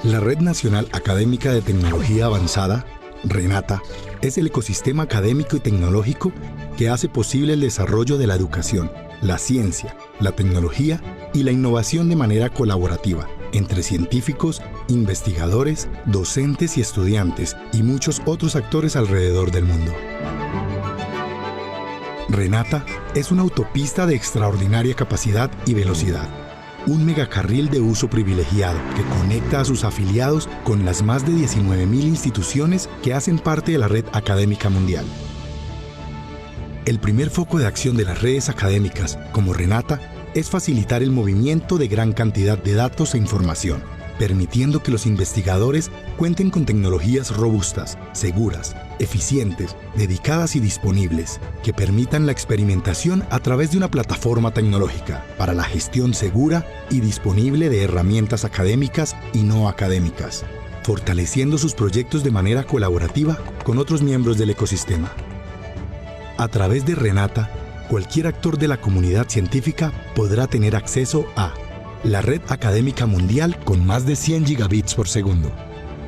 La Red Nacional Académica de Tecnología Avanzada, RENATA, es el ecosistema académico y tecnológico que hace posible el desarrollo de la educación, la ciencia, la tecnología y la innovación de manera colaborativa entre científicos, investigadores, docentes y estudiantes y muchos otros actores alrededor del mundo. RENATA es una autopista de extraordinaria capacidad y velocidad. Un megacarril de uso privilegiado que conecta a sus afiliados con las más de 19.000 instituciones que hacen parte de la red académica mundial. El primer foco de acción de las redes académicas, como RENATA, es facilitar el movimiento de gran cantidad de datos e información, permitiendo que los investigadores cuenten con tecnologías robustas, seguras, eficientes, dedicadas y disponibles, que permitan la experimentación a través de una plataforma tecnológica para la gestión segura y disponible de herramientas académicas y no académicas, fortaleciendo sus proyectos de manera colaborativa con otros miembros del ecosistema. A través de RENATA, cualquier actor de la comunidad científica podrá tener acceso a la red académica mundial con más de 100 gigabits por segundo,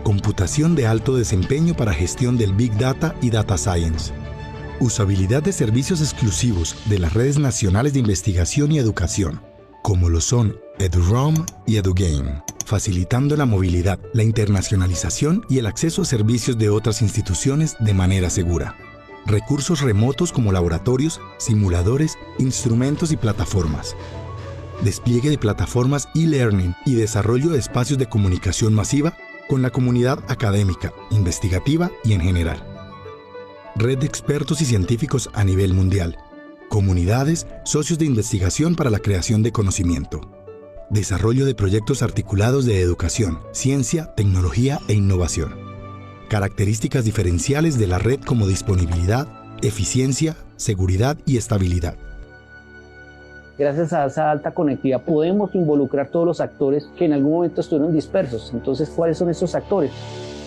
computación de alto desempeño para gestión del Big Data y Data Science, usabilidad de servicios exclusivos de las redes nacionales de investigación y educación, como lo son EduRoam y EduGain, facilitando la movilidad, la internacionalización y el acceso a servicios de otras instituciones de manera segura. Recursos remotos como laboratorios, simuladores, instrumentos y plataformas. Despliegue de plataformas e-learning y desarrollo de espacios de comunicación masiva con la comunidad académica, investigativa y en general. Red de expertos y científicos a nivel mundial. Comunidades, socios de investigación para la creación de conocimiento. Desarrollo de proyectos articulados de educación, ciencia, tecnología e innovación. Características diferenciales de la red como disponibilidad, eficiencia, seguridad y estabilidad. Gracias a esa alta conectividad podemos involucrar todos los actores que en algún momento estuvieron dispersos. Entonces, ¿cuáles son esos actores?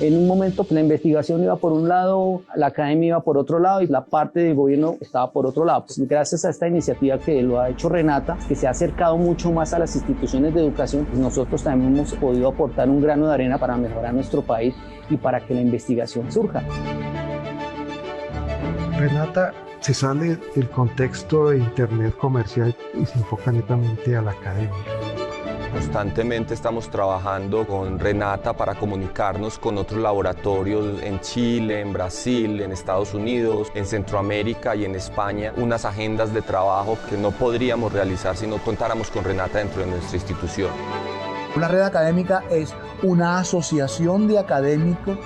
En un momento la investigación iba por un lado, la academia iba por otro lado y la parte del gobierno estaba por otro lado. Pues gracias a esta iniciativa que lo ha hecho RENATA, que se ha acercado mucho más a las instituciones de educación, pues nosotros también hemos podido aportar un grano de arena para mejorar nuestro país y para que la investigación surja. RENATA se sale del contexto de Internet comercial y se enfoca netamente a la academia. Constantemente estamos trabajando con RENATA para comunicarnos con otros laboratorios en Chile, en Brasil, en Estados Unidos, en Centroamérica y en España. Unas agendas de trabajo que no podríamos realizar si no contáramos con RENATA dentro de nuestra institución. La red académica es una asociación de académicos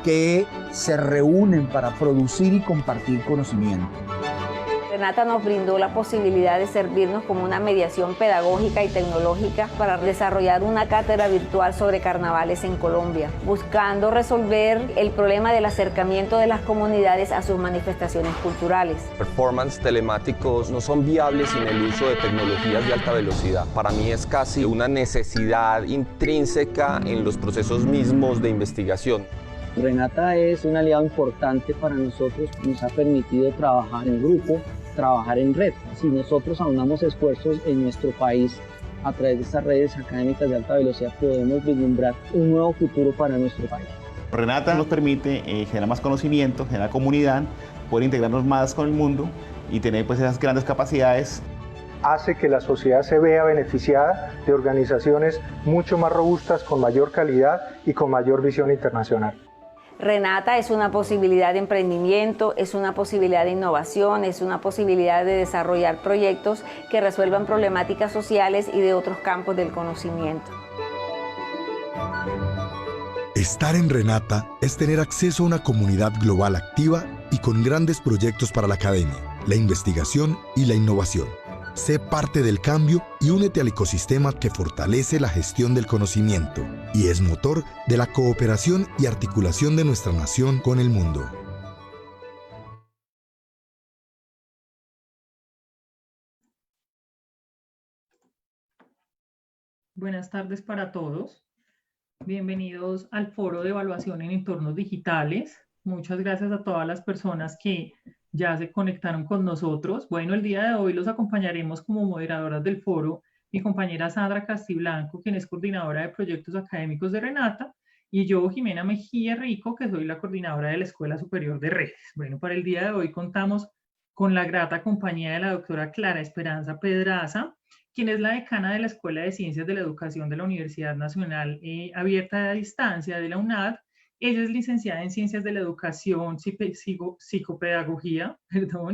que se reúnen para producir y compartir conocimiento. RENATA nos brindó la posibilidad de servirnos como una mediación pedagógica y tecnológica para desarrollar una cátedra virtual sobre carnavales en Colombia, buscando resolver el problema del acercamiento de las comunidades a sus manifestaciones culturales. Performance telemáticos no son viables sin el uso de tecnologías de alta velocidad. Para mí es casi una necesidad intrínseca en los procesos mismos de investigación. RENATA es un aliado importante para nosotros, nos ha permitido trabajar en grupo, trabajar en red. Si nosotros aunamos esfuerzos en nuestro país a través de estas redes académicas de alta velocidad, podemos vislumbrar un nuevo futuro para nuestro país. RENATA nos permite generar más conocimiento, generar comunidad, poder integrarnos más con el mundo y tener pues esas grandes capacidades. Hace que la sociedad se vea beneficiada de organizaciones mucho más robustas, con mayor calidad y con mayor visión internacional. RENATA es una posibilidad de emprendimiento, es una posibilidad de innovación, es una posibilidad de desarrollar proyectos que resuelvan problemáticas sociales y de otros campos del conocimiento. Estar en RENATA es tener acceso a una comunidad global activa y con grandes proyectos para la academia, la investigación y la innovación. Sé parte del cambio y únete al ecosistema que fortalece la gestión del conocimiento y es motor de la cooperación y articulación de nuestra nación con el mundo. Buenas tardes para todos. Bienvenidos al Foro de Evaluación en Entornos Digitales. Muchas gracias a todas las personas que ya se conectaron con nosotros. Bueno, el día de hoy los acompañaremos como moderadoras del foro mi compañera Sandra Castiblanco, quien es coordinadora de proyectos académicos de Renata, y yo, Jimena Mejía Rico, que soy la coordinadora de la Escuela Superior de Redes. Bueno, para el día de hoy contamos con la grata compañía de la doctora Clara Esperanza Pedraza, quien es la decana de la Escuela de Ciencias de la Educación de la Universidad Nacional Abierta a Distancia de la UNAD. Ella es licenciada en Ciencias de la Educación, Psicopedagogía,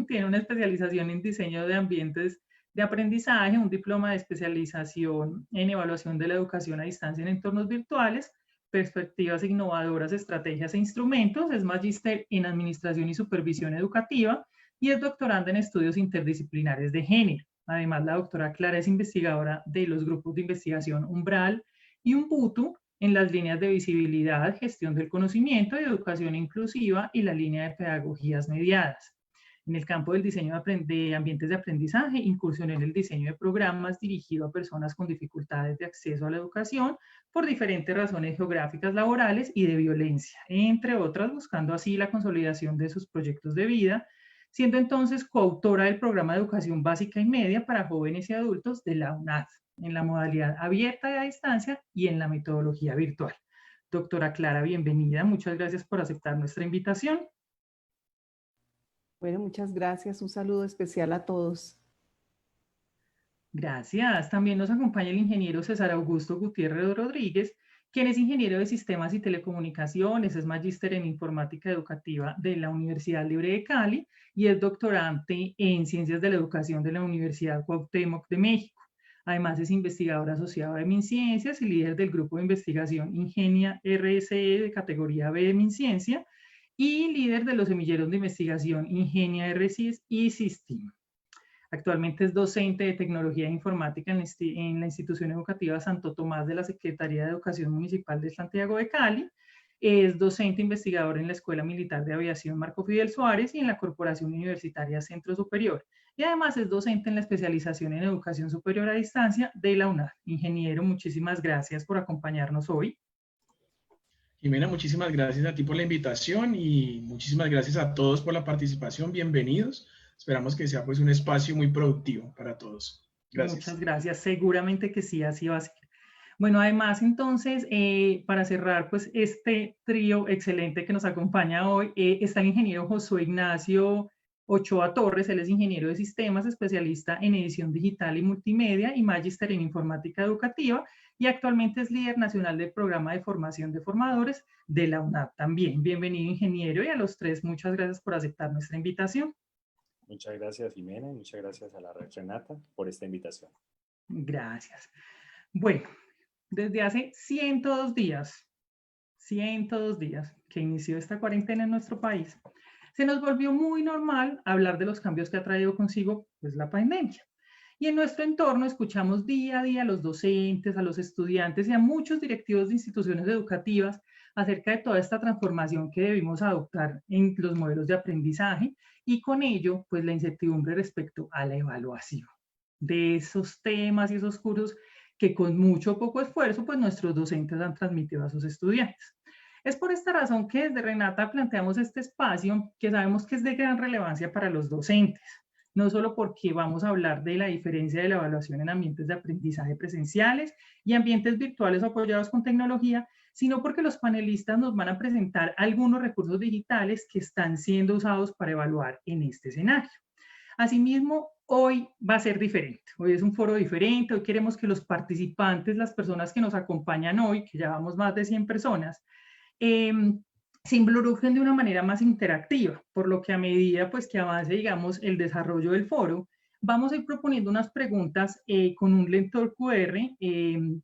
tiene una especialización en diseño de ambientes de aprendizaje, un diploma de especialización en evaluación de la educación a distancia en entornos virtuales, perspectivas innovadoras, estrategias e instrumentos, es magíster en Administración y Supervisión Educativa y es doctoranda en estudios interdisciplinares de género. Además, la doctora Clara es investigadora de los grupos de investigación Umbral y Ubuntu en las líneas de visibilidad, gestión del conocimiento y educación inclusiva y la línea de pedagogías mediadas. En el campo del diseño de ambientes de aprendizaje, incursionó en el diseño de programas dirigido a personas con dificultades de acceso a la educación por diferentes razones geográficas, laborales y de violencia, entre otras, buscando así la consolidación de sus proyectos de vida, siendo entonces coautora del programa de educación básica y media para jóvenes y adultos de la UNAD, en la modalidad abierta y a distancia y en la metodología virtual. Doctora Clara, bienvenida. Muchas gracias por aceptar nuestra invitación. Bueno, muchas gracias. Un saludo especial a todos. Gracias. También nos acompaña el ingeniero César Augusto Gutiérrez Rodríguez, quien es ingeniero de Sistemas y Telecomunicaciones, es magíster en Informática Educativa de la Universidad Libre de Cali y es doctorante en Ciencias de la Educación de la Universidad Cuauhtémoc de México. Además, es investigador asociado de MinCiencias y líder del grupo de investigación Ingenia RSE de categoría B de MinCiencia y líder de los semilleros de investigación Ingenia RSIS y SISTIM. Actualmente es docente de Tecnología e Informática en la Institución Educativa Santo Tomás de la Secretaría de Educación Municipal de Santiago de Cali. Es docente investigador en la Escuela Militar de Aviación Marco Fidel Suárez y en la Corporación Universitaria Centro Superior. Y además es docente en la especialización en Educación Superior a Distancia de la UNAD. Ingeniero, muchísimas gracias por acompañarnos hoy. Jimena, muchísimas gracias a ti por la invitación y muchísimas gracias a todos por la participación. Bienvenidos. Esperamos que sea pues un espacio muy productivo para todos. Gracias. Muchas gracias. Seguramente que sí, así va a ser. Bueno, además entonces, para cerrar pues este trío excelente que nos acompaña hoy, está el ingeniero Josué Ignacio Ochoa Torres. Él es ingeniero de sistemas, especialista en edición digital y multimedia y magíster en informática educativa y actualmente es líder nacional del programa de formación de formadores de la UNAD también. Bienvenido, ingeniero, y a los tres muchas gracias por aceptar nuestra invitación. Muchas gracias, Jimena, y muchas gracias a la red Renata por esta invitación. Gracias. Bueno, desde hace 102 días que inició esta cuarentena en nuestro país, se nos volvió muy normal hablar de los cambios que ha traído consigo pues, la pandemia. Y en nuestro entorno escuchamos día a día a los docentes, a los estudiantes y a muchos directivos de instituciones educativas acerca de toda esta transformación que debimos adoptar en los modelos de aprendizaje y con ello, pues la incertidumbre respecto a la evaluación de esos temas y esos cursos que con mucho o poco esfuerzo, pues nuestros docentes han transmitido a sus estudiantes. Es por esta razón que desde Renata planteamos este espacio que sabemos que es de gran relevancia para los docentes, no solo porque vamos a hablar de la diferencia de la evaluación en ambientes de aprendizaje presenciales y ambientes virtuales apoyados con tecnología, sino porque los panelistas nos van a presentar algunos recursos digitales que están siendo usados para evaluar en este escenario. Asimismo, hoy va a ser diferente. Hoy es un foro diferente. Hoy queremos que los participantes, las personas que nos acompañan hoy, que ya vamos más de 100 personas, se involucren de una manera más interactiva, por lo que a medida pues, que avance, digamos, el desarrollo del foro, vamos a ir proponiendo unas preguntas con un lector QR que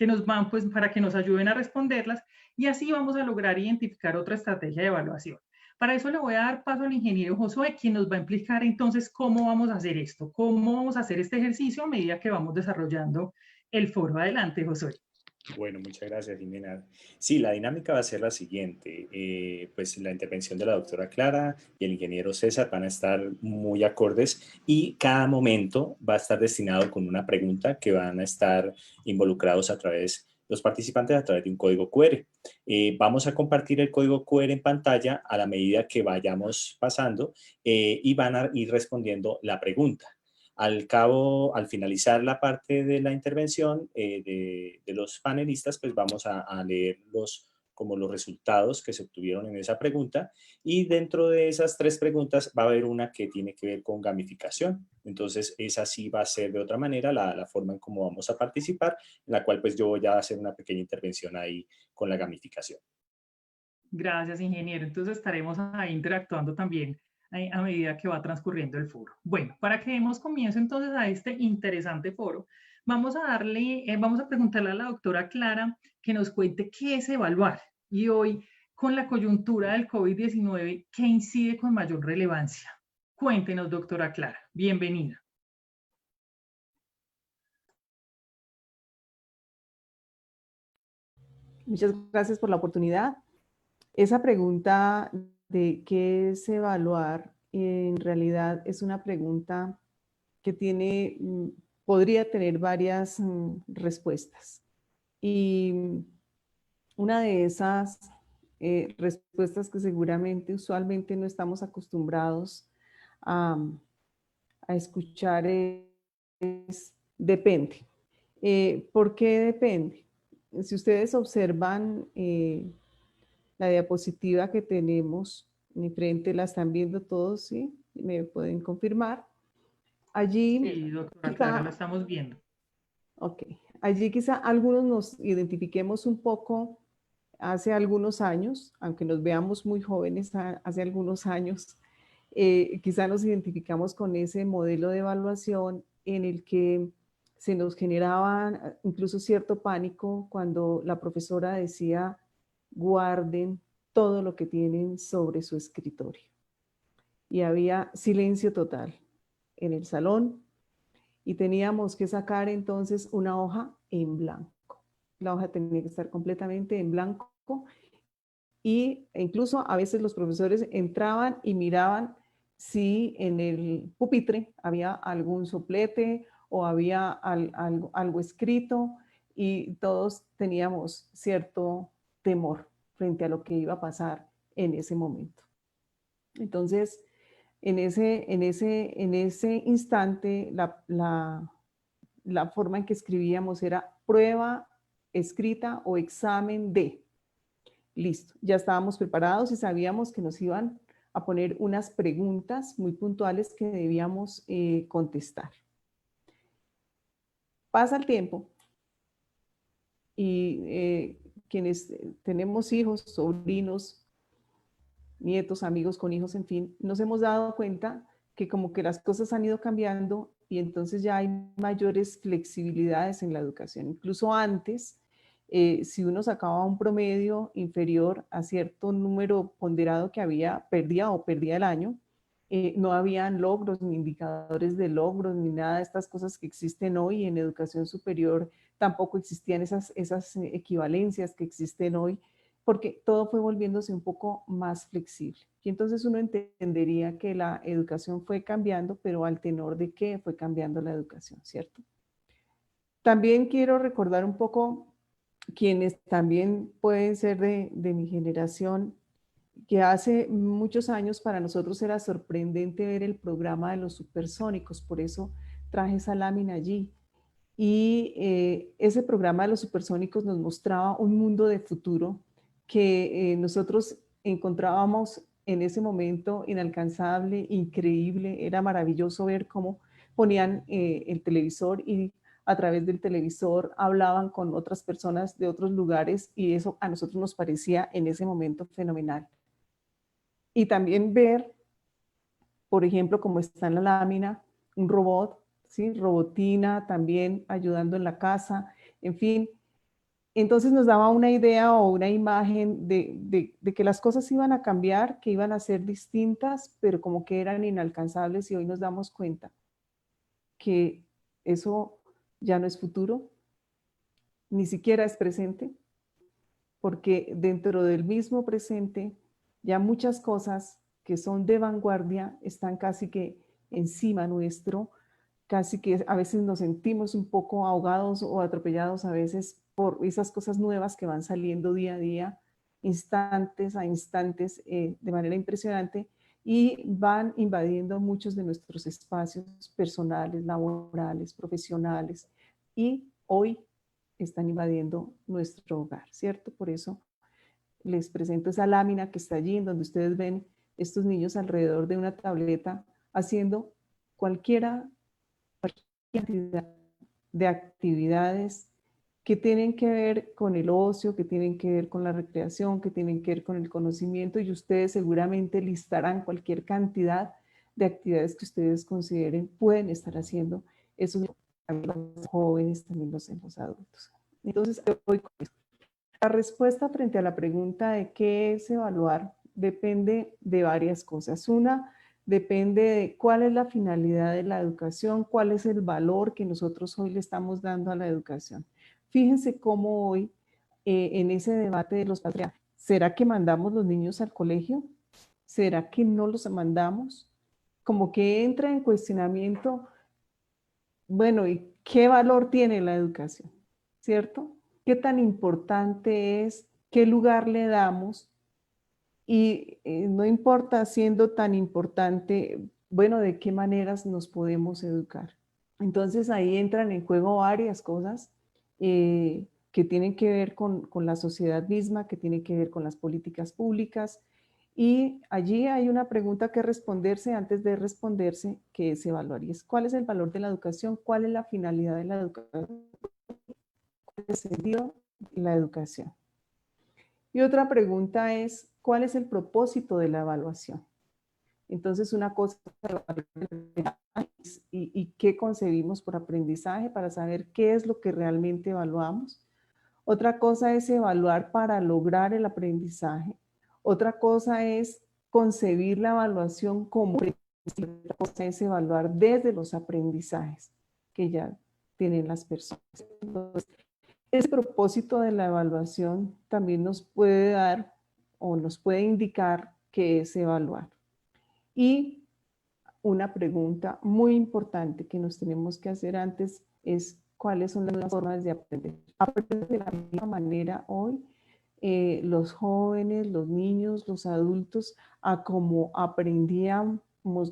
nos van pues, para que nos ayuden a responderlas y así vamos a lograr identificar otra estrategia de evaluación. Para eso le voy a dar paso al ingeniero Josué, quien nos va a explicar entonces cómo vamos a hacer esto, cómo vamos a hacer este ejercicio a medida que vamos desarrollando el foro. Adelante, Josué. Bueno, muchas gracias, Jimena. Sí, la dinámica va a ser la siguiente. Pues la intervención de la doctora Clara y el ingeniero César van a estar muy acordes y cada momento va a estar destinado con una pregunta que van a estar involucrados los participantes a través de un código QR. Vamos a compartir el código QR en pantalla a la medida que vayamos pasando y van a ir respondiendo la pregunta. Al finalizar la parte de la intervención de los panelistas, pues vamos a leer como los resultados que se obtuvieron en esa pregunta, y dentro de esas 3 preguntas va a haber una que tiene que ver con gamificación. Entonces esa sí va a ser de otra manera la forma en cómo vamos a participar, en la cual pues yo voy a hacer una pequeña intervención ahí con la gamificación. Gracias, ingeniero. Entonces estaremos ahí interactuando también a medida que va transcurriendo el foro. Bueno, para que demos comienzo entonces a este interesante foro, vamos a preguntarle a la doctora Clara que nos cuente qué es evaluar. Y hoy, con la coyuntura del COVID-19, ¿qué incide con mayor relevancia? Cuéntenos, doctora Clara. Bienvenida. Muchas gracias por la oportunidad. Esa pregunta de qué es evaluar, en realidad es una pregunta que podría tener varias respuestas. Y una de esas respuestas que seguramente usualmente no estamos acostumbrados a escuchar es depende. ¿Por qué depende? Si ustedes observan la diapositiva que tenemos en mi frente, la están viendo todos, ¿sí? ¿Me pueden confirmar? Allí, sí, doctora Clara, la estamos viendo. Ok. Allí quizá algunos nos identifiquemos un poco hace algunos años, aunque nos veamos muy jóvenes hace algunos años, quizá nos identificamos con ese modelo de evaluación en el que se nos generaba incluso cierto pánico cuando la profesora decía guarden todo lo que tienen sobre su escritorio. Y había silencio total en el salón y teníamos que sacar entonces una hoja en blanco. La hoja tenía que estar completamente en blanco y incluso a veces los profesores entraban y miraban si en el pupitre había algún soplete o había algo escrito, y todos teníamos cierto temor frente a lo que iba a pasar en ese momento. Entonces, en ese instante, la forma en que escribíamos era prueba escrita o examen de. Listo, ya estábamos preparados y sabíamos que nos iban a poner unas preguntas muy puntuales que debíamos contestar. Pasa el tiempo y quienes tenemos hijos, sobrinos, nietos, amigos con hijos, en fin, nos hemos dado cuenta que como que las cosas han ido cambiando y entonces ya hay mayores flexibilidades en la educación. Incluso antes, si uno sacaba un promedio inferior a cierto número ponderado que perdía el año, no habían logros ni indicadores de logros ni nada de estas cosas que existen hoy en educación superior. Tampoco existían esas equivalencias que existen hoy, porque todo fue volviéndose un poco más flexible. Y entonces uno entendería que la educación fue cambiando, pero al tenor de qué fue cambiando la educación, ¿cierto? También quiero recordar un poco quienes también pueden ser de mi generación, que hace muchos años para nosotros era sorprendente ver el programa de los supersónicos, por eso traje esa lámina allí. Y ese programa de los supersónicos nos mostraba un mundo de futuro que nosotros encontrábamos en ese momento inalcanzable, increíble. Era maravilloso ver cómo ponían el televisor y a través del televisor hablaban con otras personas de otros lugares, y eso a nosotros nos parecía en ese momento fenomenal. Y también ver, por ejemplo, como está en la lámina, un robot, ¿sí? Robotina también ayudando en la casa, en fin. Entonces nos daba una idea o una imagen de que las cosas iban a cambiar, que iban a ser distintas, pero como que eran inalcanzables, y hoy nos damos cuenta que eso ya no es futuro, ni siquiera es presente, porque dentro del mismo presente ya muchas cosas que son de vanguardia están casi que encima nuestro, casi que a veces nos sentimos un poco ahogados o atropellados a veces por esas cosas nuevas que van saliendo día a día, instantes a instantes, de manera impresionante, y van invadiendo muchos de nuestros espacios personales, laborales, profesionales, y hoy están invadiendo nuestro hogar, ¿cierto? Por eso les presento esa lámina que está allí, en donde ustedes ven estos niños alrededor de una tableta haciendo cualquier cantidad de actividades que tienen que ver con el ocio, que tienen que ver con la recreación, que tienen que ver con el conocimiento, y ustedes seguramente listarán cualquier cantidad de actividades que ustedes consideren pueden estar haciendo esos jóvenes, también los adultos. Entonces, voy con esto. La respuesta frente a la pregunta de qué es evaluar depende de varias cosas. Una, depende de cuál es la finalidad de la educación, cuál es el valor que nosotros hoy le estamos dando a la educación. Fíjense cómo hoy, en ese debate de los padres, ¿será que mandamos los niños al colegio? ¿Será que no los mandamos? Como que entra en cuestionamiento, bueno, ¿y qué valor tiene la educación? ¿Cierto? ¿Qué tan importante es? ¿Qué lugar le damos? Y no importa siendo tan importante, bueno, ¿de qué maneras nos podemos educar? Entonces ahí entran en juego varias cosas que tienen que ver con la sociedad misma, que tienen que ver con las políticas públicas. Y allí hay una pregunta que responderse antes de responderse, que es evaluar. Y es, ¿cuál es el valor de la educación? ¿Cuál es la finalidad de la educación? ¿Cuál es el sentido de la educación? Y otra pregunta es, ¿cuál es el propósito de la evaluación? Entonces, una cosa es y qué concebimos por aprendizaje para saber qué es lo que realmente evaluamos. Otra cosa es evaluar para lograr el aprendizaje. Otra cosa es concebir la evaluación como aprendizaje. Otra cosa es evaluar desde los aprendizajes que ya tienen las personas. Entonces, ese propósito de la evaluación también nos puede dar o nos puede indicar qué es evaluar. Y una pregunta muy importante que nos tenemos que hacer antes es cuáles son las formas de aprender. Aprender de la misma manera hoy los jóvenes, los niños, los adultos, a cómo aprendíamos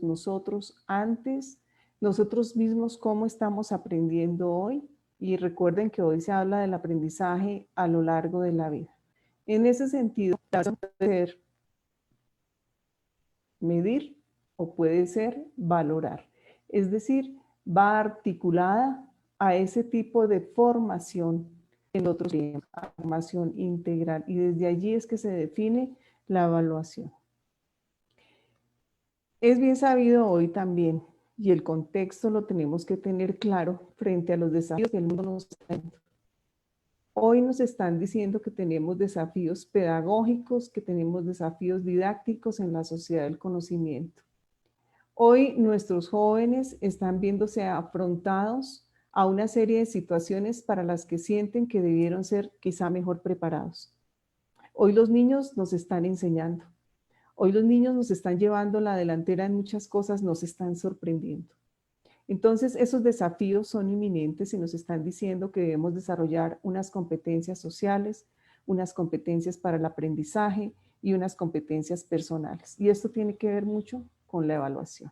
nosotros antes, nosotros mismos cómo estamos aprendiendo hoy. Y recuerden que hoy se habla del aprendizaje a lo largo de la vida. En ese sentido, puede ser medir o puede ser valorar. Es decir, va articulada a ese tipo de formación en otros temas, formación integral. Y desde allí es que se define la evaluación. Es bien sabido hoy también, y el contexto lo tenemos que tener claro frente a los desafíos que el mundo nos está dando. Hoy nos están diciendo que tenemos desafíos pedagógicos, que tenemos desafíos didácticos en la sociedad del conocimiento. Hoy nuestros jóvenes están viéndose afrontados a una serie de situaciones para las que sienten que debieron ser quizá mejor preparados. Hoy los niños nos están enseñando. Hoy los niños nos están llevando la delantera en muchas cosas, nos están sorprendiendo. Entonces, esos desafíos son inminentes y nos están diciendo que debemos desarrollar unas competencias sociales, unas competencias para el aprendizaje y unas competencias personales. Y esto tiene que ver mucho con la evaluación.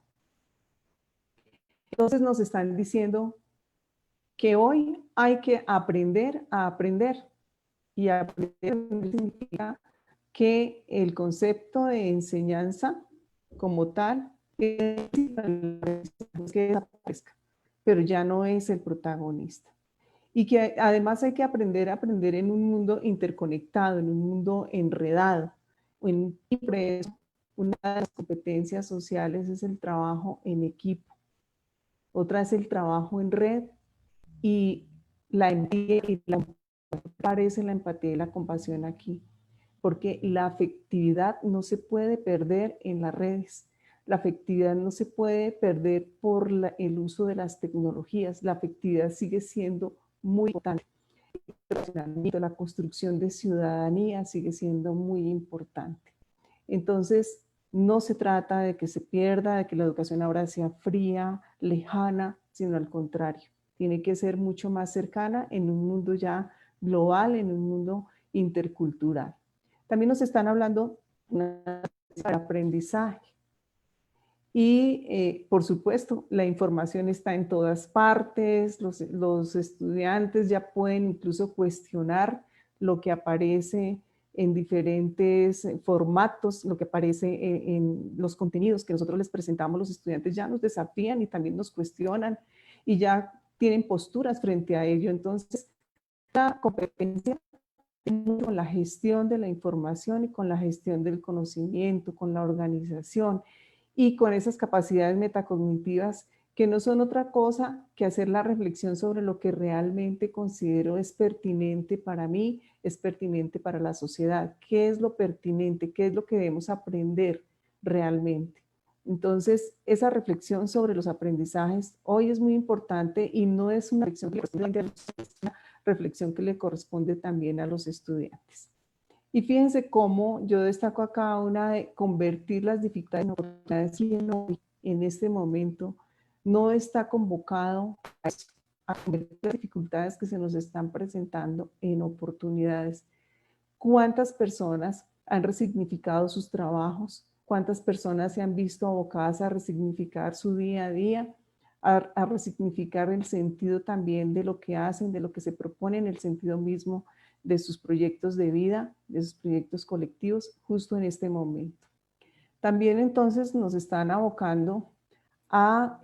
Entonces, nos están diciendo que hoy hay que aprender a aprender. Y aprender significa que el concepto de enseñanza como tal que desaparezca, pero ya no es el protagonista. Y que además hay que aprender a aprender en un mundo interconectado, en un mundo enredado. Una de las competencias sociales es el trabajo en equipo. Otra es el trabajo en red y la empatía y aparece la empatía y la compasión aquí. Porque la afectividad no se puede perder en las redes. La afectividad no se puede perder por el uso de las tecnologías. La afectividad sigue siendo muy importante. La construcción de ciudadanía sigue siendo muy importante. Entonces, no se trata de que se pierda, de que la educación ahora sea fría, lejana, sino al contrario. Tiene que ser mucho más cercana en un mundo ya global, en un mundo intercultural. También nos están hablando de aprendizaje. Y por supuesto, la información está en todas partes, los estudiantes ya pueden incluso cuestionar lo que aparece en diferentes formatos, lo que aparece en los contenidos que nosotros les presentamos a los estudiantes, ya nos desafían y también nos cuestionan y ya tienen posturas frente a ello. Entonces, la competencia con la gestión de la información y con la gestión del conocimiento, con la organización y con esas capacidades metacognitivas que no son otra cosa que hacer la reflexión sobre lo que realmente considero es pertinente para mí, es pertinente para la sociedad. ¿Qué es lo pertinente? ¿Qué es lo que debemos aprender realmente? Entonces, esa reflexión sobre los aprendizajes hoy es muy importante y no es una reflexión que corresponde a los estudiantes, es una reflexión que le corresponde también a los estudiantes. Y fíjense cómo yo destaco acá una de convertir las dificultades en oportunidades y en este momento no está convocado a convertir las dificultades que se nos están presentando en oportunidades. ¿Cuántas personas han resignificado sus trabajos? ¿Cuántas personas se han visto abocadas a resignificar su día a día? A resignificar el sentido también de lo que hacen, de lo que se proponen, el sentido mismo de sus proyectos de vida, de sus proyectos colectivos, justo en este momento. También entonces nos están abocando a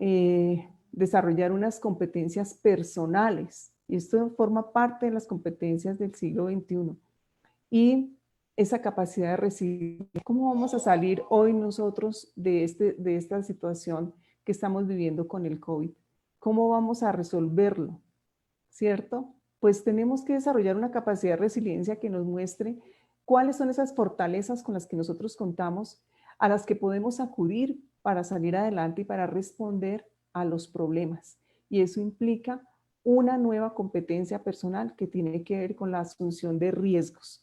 desarrollar unas competencias personales. Y esto forma parte de las competencias del siglo XXI. Y esa capacidad de recibir. ¿Cómo vamos a salir hoy nosotros de esta situación que estamos viviendo con el COVID? ¿Cómo vamos a resolverlo? ¿Cierto? Pues tenemos que desarrollar una capacidad de resiliencia que nos muestre cuáles son esas fortalezas con las que nosotros contamos, a las que podemos acudir para salir adelante y para responder a los problemas. Y eso implica una nueva competencia personal que tiene que ver con la asunción de riesgos.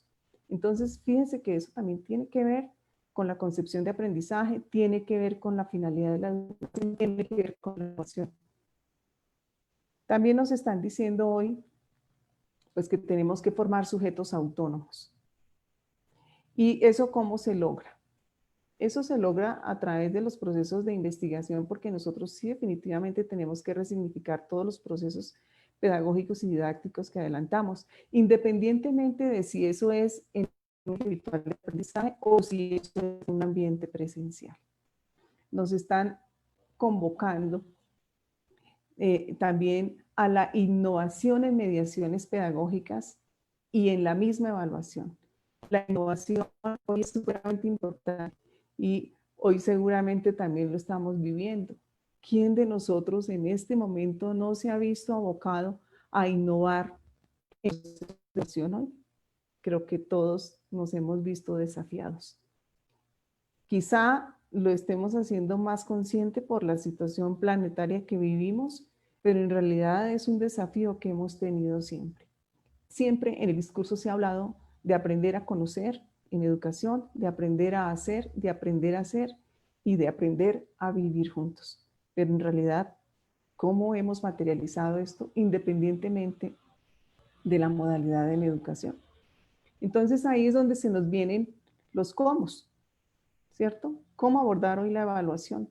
Entonces, fíjense que eso también tiene que ver con la concepción de aprendizaje, tiene que ver con la finalidad de la educación, tiene que ver con la educación. También nos están diciendo hoy pues, que tenemos que formar sujetos autónomos. ¿Y eso cómo se logra? Eso se logra a través de los procesos de investigación, porque nosotros sí definitivamente tenemos que resignificar todos los procesos pedagógicos y didácticos que adelantamos, independientemente de si eso es en un virtual de aprendizaje o si eso es un ambiente presencial. Nos están convocando también a la innovación en mediaciones pedagógicas y en la misma evaluación. La innovación hoy es sumamente importante y hoy seguramente también lo estamos viviendo. ¿Quién de nosotros en este momento no se ha visto abocado a innovar en esta situación hoy? Creo que todos nos hemos visto desafiados. Quizá lo estemos haciendo más consciente por la situación planetaria que vivimos, pero en realidad es un desafío que hemos tenido siempre. Siempre en el discurso se ha hablado de aprender a conocer en educación, de aprender a hacer, de aprender a ser y de aprender a vivir juntos. Pero en realidad, ¿cómo hemos materializado esto independientemente de la modalidad de la educación? Entonces ahí es donde se nos vienen los cómo, ¿cierto? ¿Cómo abordar hoy la evaluación?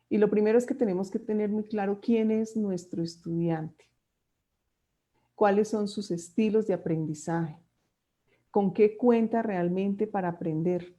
Y lo primero es que tenemos que tener muy claro quién es nuestro estudiante, cuáles son sus estilos de aprendizaje, con qué cuenta realmente para aprender.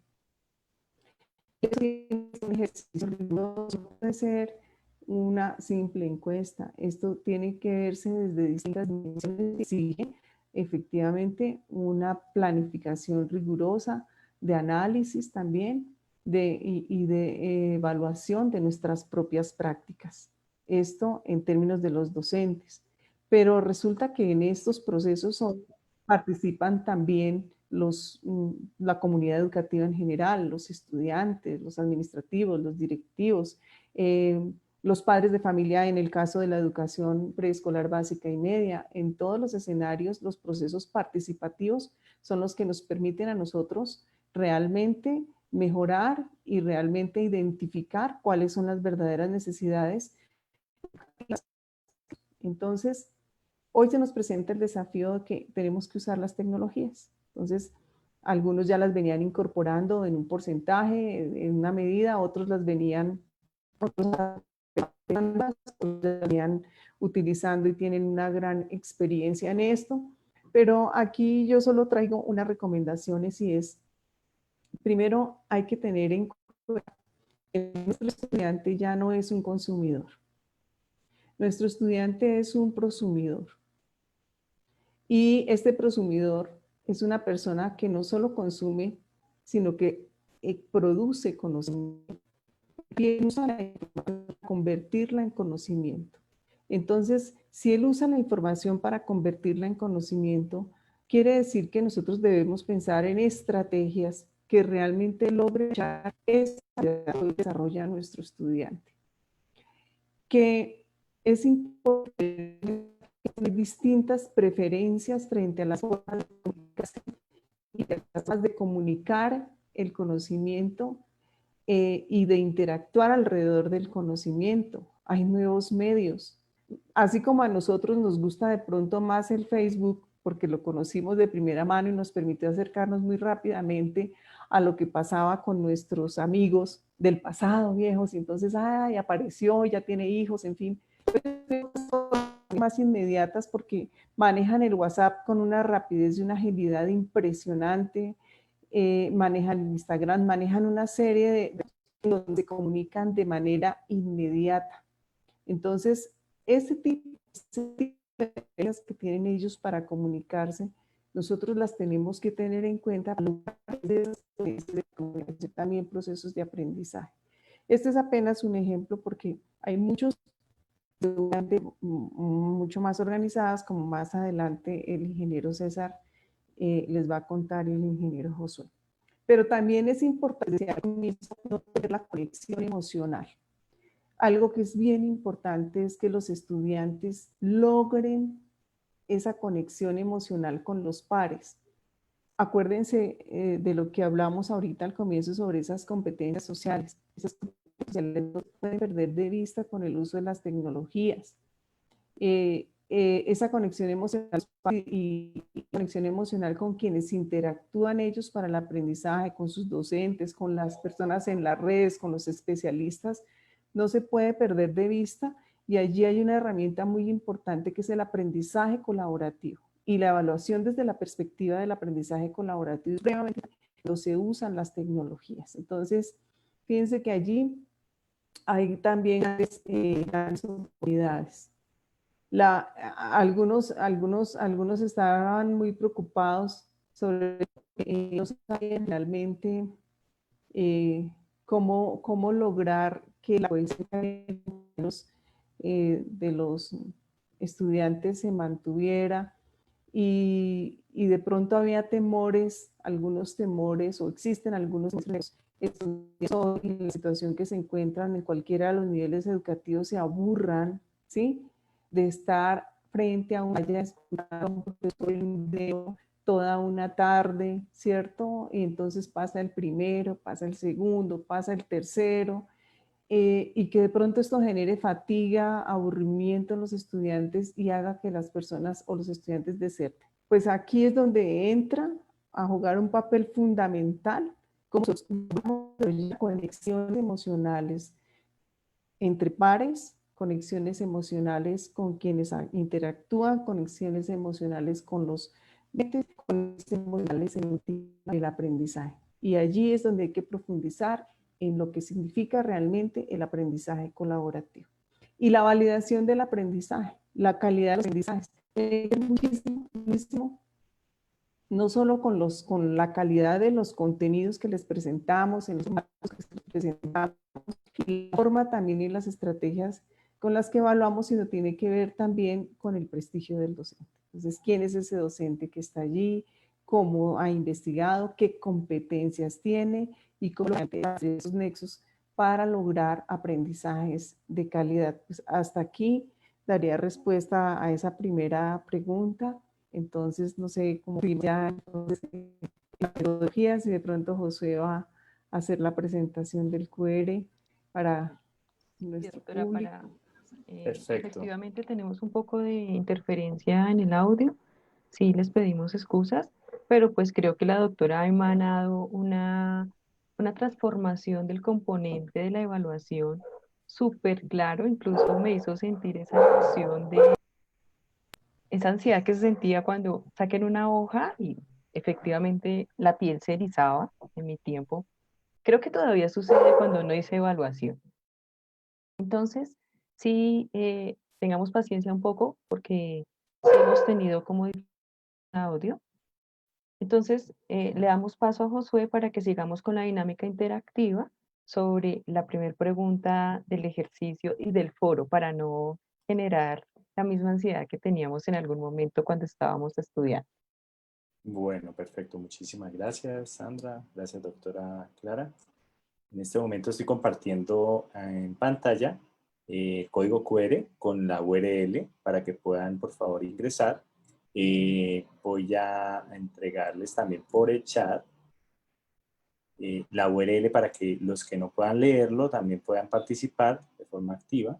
Un ejercicio no puede ser una simple encuesta. Esto tiene que verse desde distintas dimensiones. Exige efectivamente una planificación rigurosa de análisis también y de evaluación de nuestras propias prácticas. Esto en términos de los docentes. Pero resulta que en estos procesos participan también la comunidad educativa en general, los estudiantes, los administrativos, los directivos, los padres de familia en el caso de la educación preescolar básica y media. En todos los escenarios, los procesos participativos son los que nos permiten a nosotros realmente mejorar y realmente identificar cuáles son las verdaderas necesidades. Entonces, hoy se nos presenta el desafío de que tenemos que usar las tecnologías. Entonces, algunos ya las venían incorporando en un porcentaje, en una medida, otros las venían estarían utilizando y tienen una gran experiencia en esto, pero aquí yo solo traigo unas recomendaciones y es, primero hay que tener en cuenta que nuestro estudiante ya no es un consumidor, nuestro estudiante es un prosumidor y este prosumidor es una persona que no solo consume, sino que produce conocimiento, usa la información para convertirla en conocimiento. Entonces, si él usa la información para convertirla en conocimiento, quiere decir que nosotros debemos pensar en estrategias que realmente logren esa que desarrolla nuestro estudiante. Que es importante que hay distintas preferencias frente a las formas de comunicación y las formas de comunicar el conocimiento y de interactuar alrededor del conocimiento. Hay nuevos medios. Así como a nosotros nos gusta de pronto más el Facebook, porque lo conocimos de primera mano y nos permitió acercarnos muy rápidamente a lo que pasaba con nuestros amigos del pasado viejos, y entonces, ay, apareció, ya tiene hijos, en fin, más inmediatas porque manejan el WhatsApp con una rapidez y una agilidad impresionante, manejan Instagram, manejan una serie de donde se comunican de manera inmediata. Entonces, ese tipo de estrategias que tienen ellos para comunicarse, nosotros las tenemos que tener en cuenta también procesos de aprendizaje. Este es apenas un ejemplo porque hay muchos mucho más organizadas, como más adelante el ingeniero César les va a contar, el ingeniero Josué. Pero también es importante no tener la conexión emocional. Algo que es bien importante es que los estudiantes logren esa conexión emocional con los pares. Acuérdense de lo que hablamos ahorita al comienzo sobre esas competencias sociales. Esas competencias sociales no se pueden perder de vista con el uso de las tecnologías. Esa conexión emocional y conexión emocional con quienes interactúan ellos para el aprendizaje, con sus docentes, con las personas en las redes, con los especialistas, no se puede perder de vista, y allí hay una herramienta muy importante que es el aprendizaje colaborativo y la evaluación desde la perspectiva del aprendizaje colaborativo cuando se usan las tecnologías. Entonces, fíjense que allí hay también grandes oportunidades. Algunos estaban muy preocupados sobre no sabían realmente cómo lograr que la cohesión de los estudiantes se mantuviera, y de pronto había temores, algunos temores, o existen algunos temores en la situación que se encuentran en cualquiera de los niveles educativos, se aburran, ¿sí?, de estar frente a un profesor en un video toda una tarde, ¿cierto? Y entonces pasa el primero, pasa el segundo, pasa el tercero, y que de pronto esto genere fatiga, aburrimiento en los estudiantes y haga que las personas o los estudiantes deserten. Pues aquí es donde entra a jugar un papel fundamental como conexiones emocionales entre pares, conexiones emocionales con quienes interactúan, conexiones emocionales con los conexiones emocionales en el aprendizaje. Y allí es donde hay que profundizar en lo que significa realmente el aprendizaje colaborativo. Y la validación del aprendizaje, la calidad de los aprendizajes. Muchísimo, no solo con la calidad de los contenidos que les presentamos, en los marcos que les presentamos, y la forma también y las estrategias con las que evaluamos, sino tiene que ver también con el prestigio del docente. Entonces, ¿quién es ese docente que está allí? ¿Cómo ha investigado? ¿Qué competencias tiene? Y cómo hacer esos nexos para lograr aprendizajes de calidad. Pues hasta aquí daría respuesta a esa primera pregunta. Entonces, no sé cómo ya la metodología, si de pronto Josué va a hacer la presentación del QR para nuestro público. Perfecto. Efectivamente tenemos un poco de interferencia en el audio, sí les pedimos excusas, pero pues creo que la doctora ha emanado una transformación del componente de la evaluación súper claro, incluso me hizo sentir esa emoción de esa ansiedad que se sentía cuando saquen una hoja y efectivamente la piel se erizaba en mi tiempo. Creo que todavía sucede cuando no hice evaluación. Entonces, sí, tengamos paciencia un poco porque sí hemos tenido como audio. Entonces, le damos paso a Josué para que sigamos con la dinámica interactiva sobre la primera pregunta del ejercicio y del foro para no generar la misma ansiedad que teníamos en algún momento cuando estábamos estudiando. Bueno, perfecto. Muchísimas gracias, Sandra. Gracias, doctora Clara. En este momento estoy compartiendo en pantalla el código QR con la URL para que puedan, por favor, ingresar. Voy a entregarles también por el chat la URL para que los que no puedan leerlo también puedan participar de forma activa.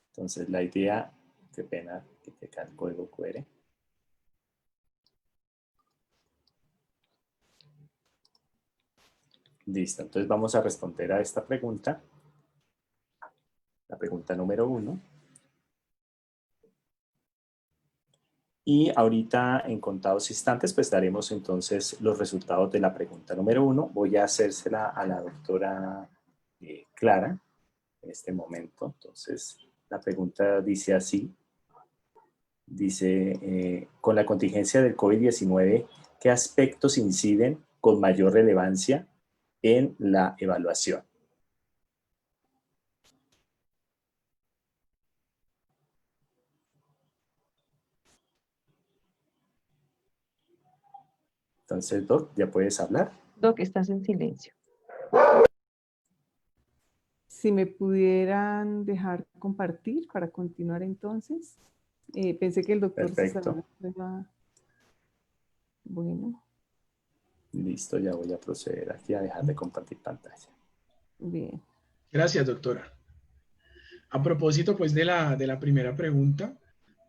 Entonces la idea, qué pena que tenga el código QR. Listo, entonces vamos a responder a esta pregunta. La pregunta número 1. Y ahorita en contados instantes pues daremos entonces los resultados de la pregunta número 1. Voy a hacérsela a la doctora Clara en este momento. Entonces la pregunta dice así. Dice, con la contingencia del COVID-19, ¿qué aspectos inciden con mayor relevancia en la evaluación? Entonces, Doc, ¿ya puedes hablar? Doc, estás en silencio. Si me pudieran dejar compartir para continuar entonces. Pensé que el doctor Perfecto. César. Bueno. Listo, ya voy a proceder aquí a dejar de compartir pantalla. Bien. Gracias, doctora. A propósito, pues, de la primera pregunta,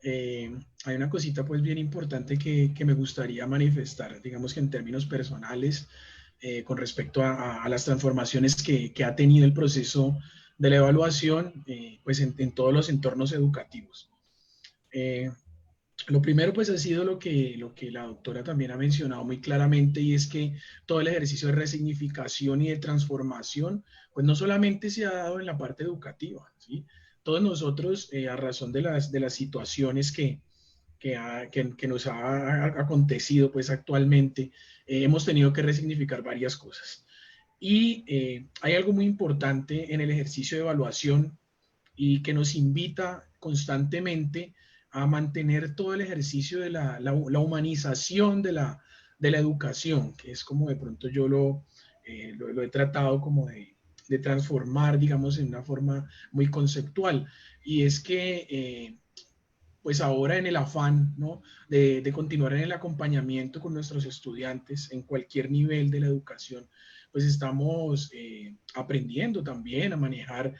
hay una cosita, pues, bien importante que me gustaría manifestar, digamos que en términos personales, con respecto a las transformaciones que ha tenido el proceso de la evaluación, pues, en todos los entornos educativos. Lo primero, pues, ha sido lo que la doctora también ha mencionado muy claramente, y es que todo el ejercicio de resignificación y de transformación, pues, no solamente se ha dado en la parte educativa, ¿sí? Todos nosotros, a razón de las situaciones que nos ha acontecido, pues, actualmente, hemos tenido que resignificar varias cosas. Y hay algo muy importante en el ejercicio de evaluación y que nos invita constantemente a mantener todo el ejercicio de la humanización de la educación, que es como de pronto yo lo he tratado como de transformar, digamos, en una forma muy conceptual. Y es que, pues ahora en el afán, ¿no?, de continuar en el acompañamiento con nuestros estudiantes en cualquier nivel de la educación, pues estamos aprendiendo también a manejar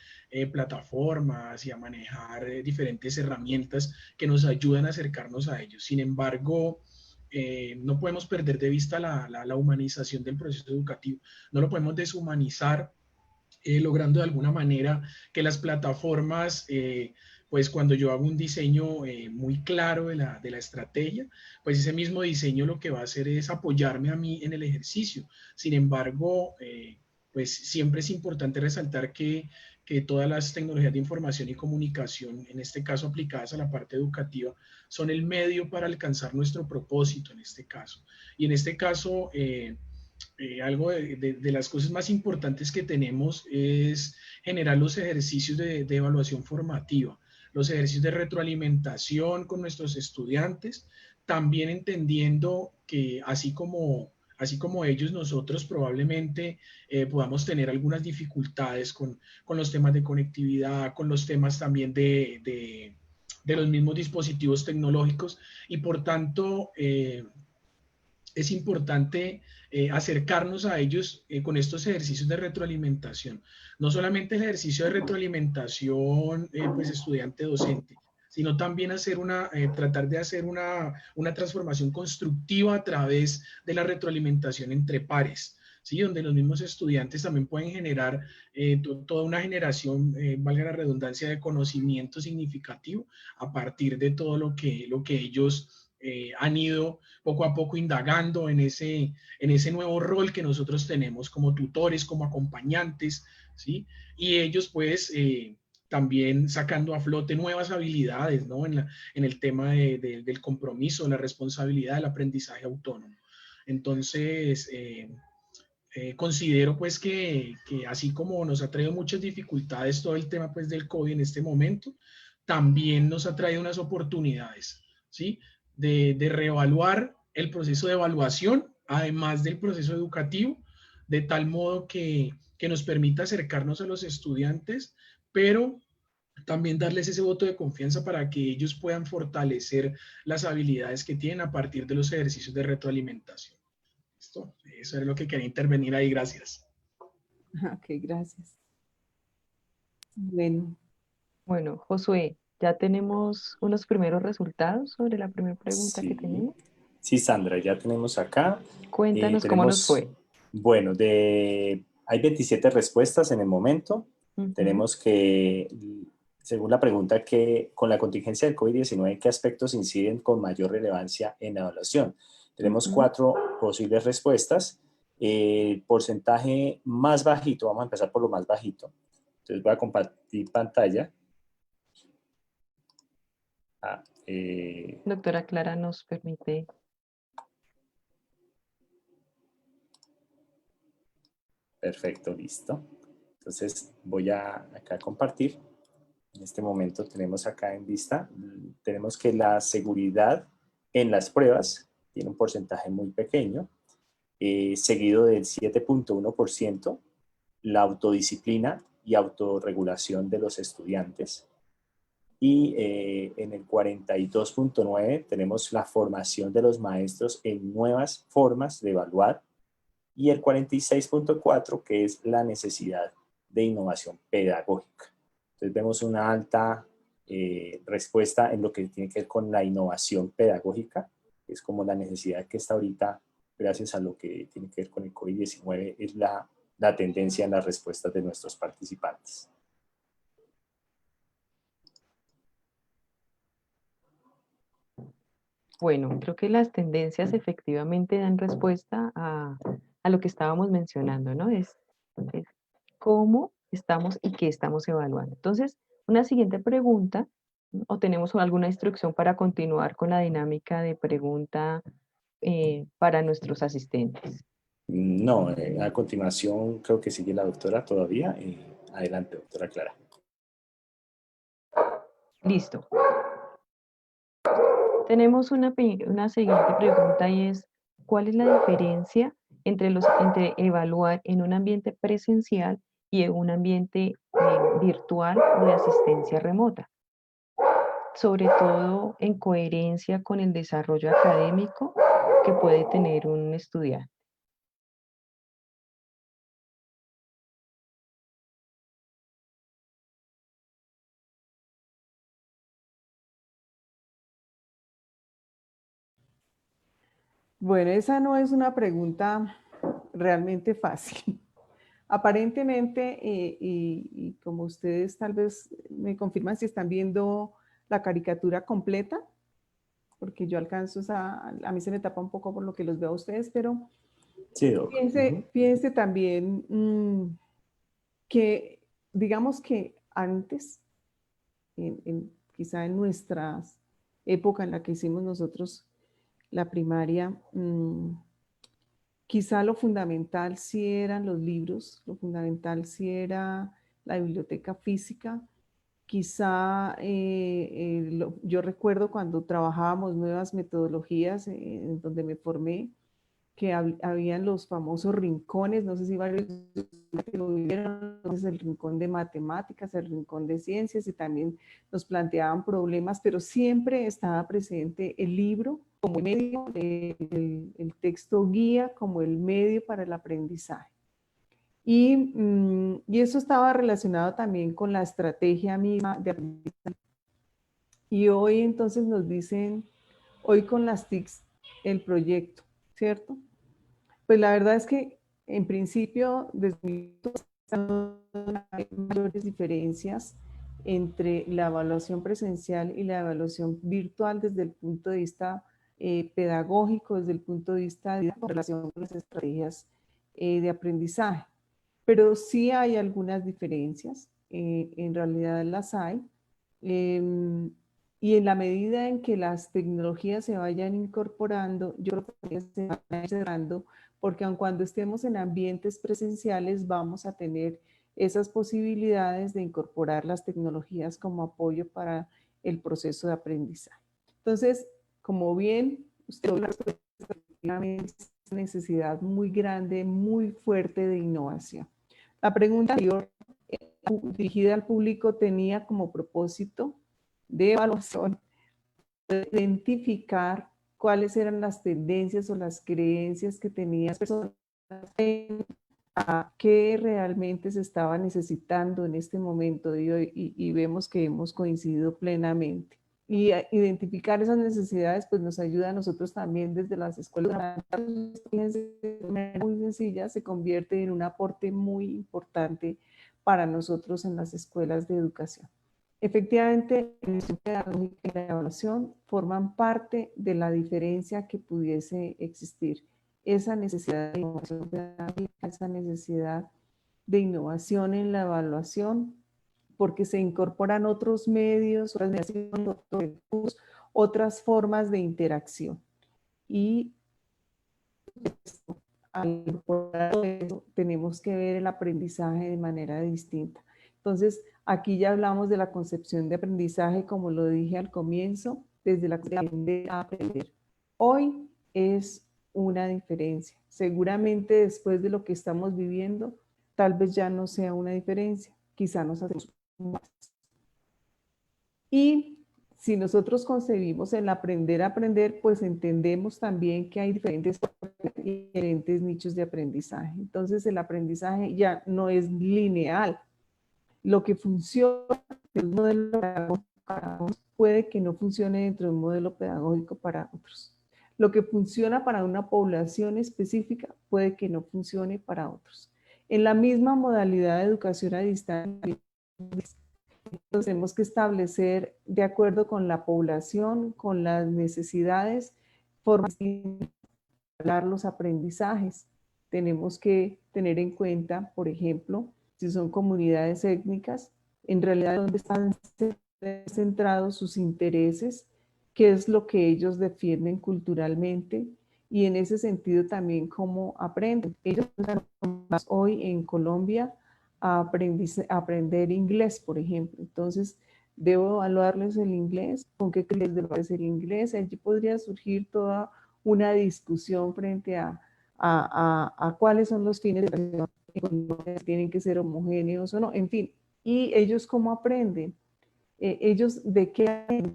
plataformas y a manejar diferentes herramientas que nos ayudan a acercarnos a ellos. Sin embargo, no podemos perder de vista la humanización del proceso educativo. No lo podemos deshumanizar, logrando de alguna manera que las plataformas, pues cuando yo hago un diseño muy claro de la estrategia, pues ese mismo diseño lo que va a hacer es apoyarme a mí en el ejercicio. Sin embargo, pues siempre es importante resaltar que todas las tecnologías de información y comunicación, en este caso aplicadas a la parte educativa, son el medio para alcanzar nuestro propósito en este caso. Y en este caso, algo de las cosas más importantes que tenemos es generar los ejercicios de evaluación formativa, los ejercicios de retroalimentación con nuestros estudiantes, también entendiendo que así como ellos, nosotros probablemente podamos tener algunas dificultades con los temas de conectividad, con los temas también de los mismos dispositivos tecnológicos, y por tanto es importante acercarnos a ellos con estos ejercicios de retroalimentación. No solamente el ejercicio de retroalimentación pues estudiante-docente, sino también tratar de hacer una transformación constructiva a través de la retroalimentación entre pares. ¿sí? Donde los mismos estudiantes también pueden generar toda una generación, valga la redundancia, de conocimiento significativo a partir de todo lo que ellos han ido poco a poco indagando en ese nuevo rol que nosotros tenemos como tutores, como acompañantes, ¿sí? Y ellos pues también sacando a flote nuevas habilidades, ¿no? En el tema del compromiso, la responsabilidad, del aprendizaje autónomo. Entonces, considero pues que así como nos ha traído muchas dificultades todo el tema pues del COVID en este momento, también nos ha traído unas oportunidades, ¿sí? De reevaluar el proceso de evaluación, además del proceso educativo, de tal modo que nos permita acercarnos a los estudiantes, pero también darles ese voto de confianza para que ellos puedan fortalecer las habilidades que tienen a partir de los ejercicios de retroalimentación. ¿Listo? Eso es lo que quería intervenir ahí, gracias. Ok, gracias. Bueno. Bueno, Josué, ya tenemos unos primeros resultados sobre la primera pregunta que Sí, tenemos. sí, Sandra, ya tenemos acá. Cuéntanos cómo nos fue. Bueno, hay 27 respuestas en el momento. Tenemos que, según la pregunta, que con la contingencia del COVID-19, ¿qué aspectos inciden con mayor relevancia en la evaluación? Tenemos 4 posibles respuestas. El porcentaje más bajito, vamos a empezar por lo más bajito. Entonces voy a compartir pantalla. Doctora Clara nos permite. Perfecto, listo. Entonces voy acá a compartir. En este momento tenemos acá en vista, tenemos que la seguridad en las pruebas tiene un porcentaje muy pequeño, seguido del 7.1%, la autodisciplina y autorregulación de los estudiantes. Y en el 42.9 tenemos la formación de los maestros en nuevas formas de evaluar, y el 46.4 que es la necesidad de innovación pedagógica. Entonces vemos una alta respuesta en lo que tiene que ver con la innovación pedagógica, que es como la necesidad que está ahorita, gracias a lo que tiene que ver con el COVID-19, es la tendencia en las respuestas de nuestros participantes. Bueno, creo que las tendencias efectivamente dan respuesta a lo que estábamos mencionando, ¿no? Es cómo estamos y qué estamos evaluando. Entonces, una siguiente pregunta, o tenemos alguna instrucción para continuar con la dinámica de pregunta para nuestros asistentes. No, a continuación creo que sigue la doctora todavía. Adelante, doctora Clara. Listo. Tenemos una siguiente pregunta y es, ¿cuál es la diferencia entre evaluar en un ambiente presencial y en un ambiente virtual o de asistencia remota? Sobre todo en coherencia con el desarrollo académico que puede tener un estudiante. Bueno, esa no es una pregunta realmente fácil. Aparentemente, y como ustedes tal vez me confirman si están viendo la caricatura completa, porque yo alcanzo a mí se me tapa un poco por lo que los veo a ustedes, pero sí, piense también que, digamos que antes, quizá en nuestra época en la que hicimos nosotros la primaria, quizá lo fundamental sí eran los libros, lo fundamental sí era la biblioteca física. Quizá yo recuerdo cuando trabajábamos nuevas metodologías en donde me formé, que habían los famosos rincones, no sé si varios lo vieron, entonces el rincón de matemáticas, el rincón de ciencias, y también nos planteaban problemas, pero siempre estaba presente el libro como el medio, el texto guía como el medio para el aprendizaje. Y eso estaba relacionado también con la estrategia misma de aprendizaje. Y hoy entonces nos dicen, hoy con las TICs, el proyecto, ¿cierto? Pues la verdad es que En principio, desde mi punto de vista, hay mayores diferencias entre la evaluación presencial y la evaluación virtual desde el punto de vista pedagógico, desde el punto de vista de la relación con las estrategias de aprendizaje. Pero sí hay algunas diferencias, en realidad las hay, y en la medida en que las tecnologías se vayan incorporando, yo creo que se van a ir cerrando, porque aun cuando estemos en ambientes presenciales vamos a tener esas posibilidades de incorporar las tecnologías como apoyo para el proceso de aprendizaje. Entonces, como bien usted lo efectivamente es una necesidad muy grande, muy fuerte de innovación. La pregunta anterior, dirigida al público, tenía como propósito de evaluación de identificar cuáles eran las tendencias o las creencias que tenían las personas a qué realmente se estaba necesitando en este momento y vemos que hemos coincidido plenamente. Y identificar esas necesidades pues nos ayuda a nosotros también desde las escuelas. De manera muy sencilla se convierte en un aporte muy importante para nosotros en las escuelas de educación. Efectivamente, la pedagógica y la evaluación forman parte de la diferencia que pudiese existir. Esa necesidad de innovación pedagógica, esa necesidad de innovación en la evaluación, porque se incorporan otros medios, otras mediaciones, otros recursos, otras formas de interacción. Y al incorporar eso, tenemos que ver el aprendizaje de manera distinta. Entonces, aquí ya hablamos de la concepción de aprendizaje, como lo dije al comienzo, desde la de aprender. Hoy es una diferencia. Seguramente después de lo que estamos viviendo, tal vez ya no sea una diferencia. Quizá nos hacemos más. Y si nosotros concebimos el aprender a aprender, pues entendemos también que hay diferentes nichos de aprendizaje. Entonces el aprendizaje ya no es lineal. Lo que funciona en un modelo pedagógico para unos puede que no funcione dentro de un modelo pedagógico para otros. Lo que funciona para una población específica puede que no funcione para otros. En la misma modalidad de educación a distancia, entonces tenemos que establecer, de acuerdo con la población, con las necesidades, formas de hablar los aprendizajes. Tenemos que tener en cuenta, por ejemplo, si son comunidades étnicas, en realidad dónde están centrados sus intereses, qué es lo que ellos defienden culturalmente y en ese sentido también cómo aprenden. Ellos hoy en Colombia a aprender inglés, por ejemplo. Entonces, debo evaluarles el inglés, con qué criterios debo hacer el inglés. Allí podría surgir toda una discusión frente a cuáles son los fines de la educación, tienen que ser homogéneos o no, en fin. Y ellos cómo aprenden, ellos de qué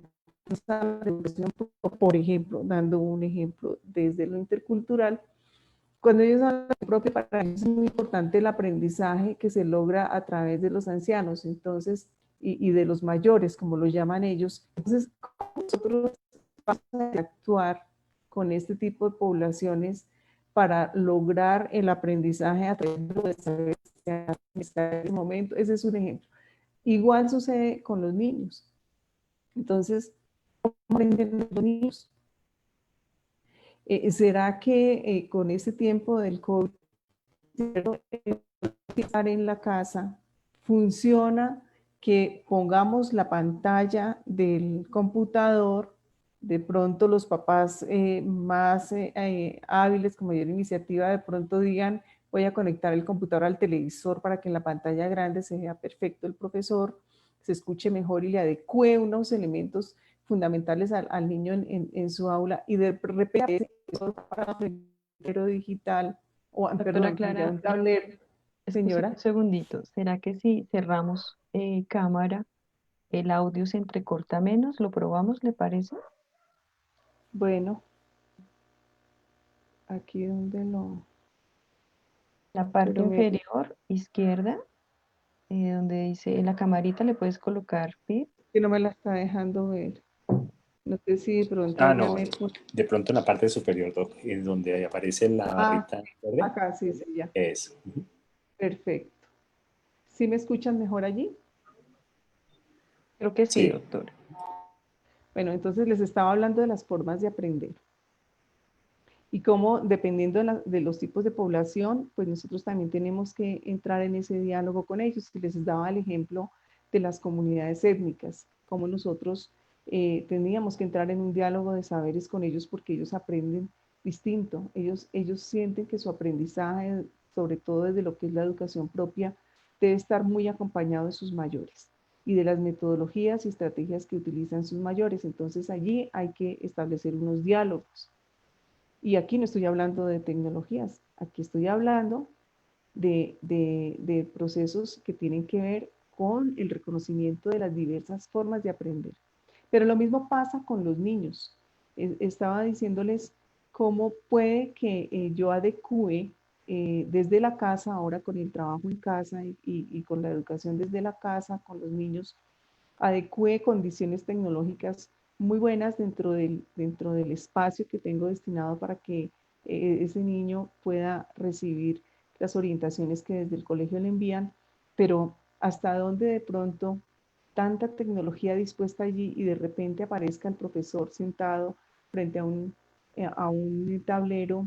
por ejemplo, dando un ejemplo desde lo intercultural, cuando ellos hablan de propio, para ellos es muy importante el aprendizaje que se logra a través de los ancianos, entonces, y de los mayores, como lo llaman ellos. Entonces, nosotros vamos a actuar con este tipo de poblaciones para lograr el aprendizaje a través de los saberes en este momento. Ese es un ejemplo. Igual sucede con los niños. Entonces, ¿cómo aprenden los niños? ¿Será que con este tiempo del COVID, estar en la casa, funciona que pongamos la pantalla del computador, de pronto los papás más hábiles con mayor iniciativa de pronto digan, voy a conectar el computador al televisor para que en la pantalla grande se vea perfecto el profesor, se escuche mejor y le adecue unos elementos fundamentales al niño en su aula y de repente para el digital o perdón, Clara, un tablero. Señora. Un segundito, ¿será que si cerramos cámara, el audio se entrecorta menos? ¿Lo probamos, le parece? Bueno, aquí donde lo... La parte inferior izquierda, donde dice en la camarita le puedes colocar PIB. Que no me la está dejando ver. No sé si de pronto Ah, ya no, me... de pronto en la parte superior, Doc, en donde aparece la barrita verde. Acá sí, sí, ya. Eso. Perfecto. ¿Sí me escuchan mejor allí? Creo que sí, Sí. doctora. Bueno, entonces les estaba hablando de las formas de aprender. Y cómo, dependiendo de los tipos de población, pues nosotros también tenemos que entrar en ese diálogo con ellos. Y les daba el ejemplo de las comunidades étnicas, cómo nosotros teníamos que entrar en un diálogo de saberes con ellos porque ellos aprenden distinto. Ellos sienten que su aprendizaje, sobre todo desde lo que es la educación propia, debe estar muy acompañado de sus mayores y de las metodologías y estrategias que utilizan sus mayores. Entonces allí hay que establecer unos diálogos. Y aquí no estoy hablando de tecnologías, aquí estoy hablando de procesos que tienen que ver con el reconocimiento de las diversas formas de aprender. Pero lo mismo pasa con los niños. Estaba diciéndoles cómo puede que yo adecue desde la casa, ahora con el trabajo en casa y con la educación desde la casa, con los niños, adecue condiciones tecnológicas muy buenas dentro del espacio que tengo destinado para que ese niño pueda recibir las orientaciones que desde el colegio le envían, pero hasta dónde de pronto tanta tecnología dispuesta allí y de repente aparezca el profesor sentado frente a un tablero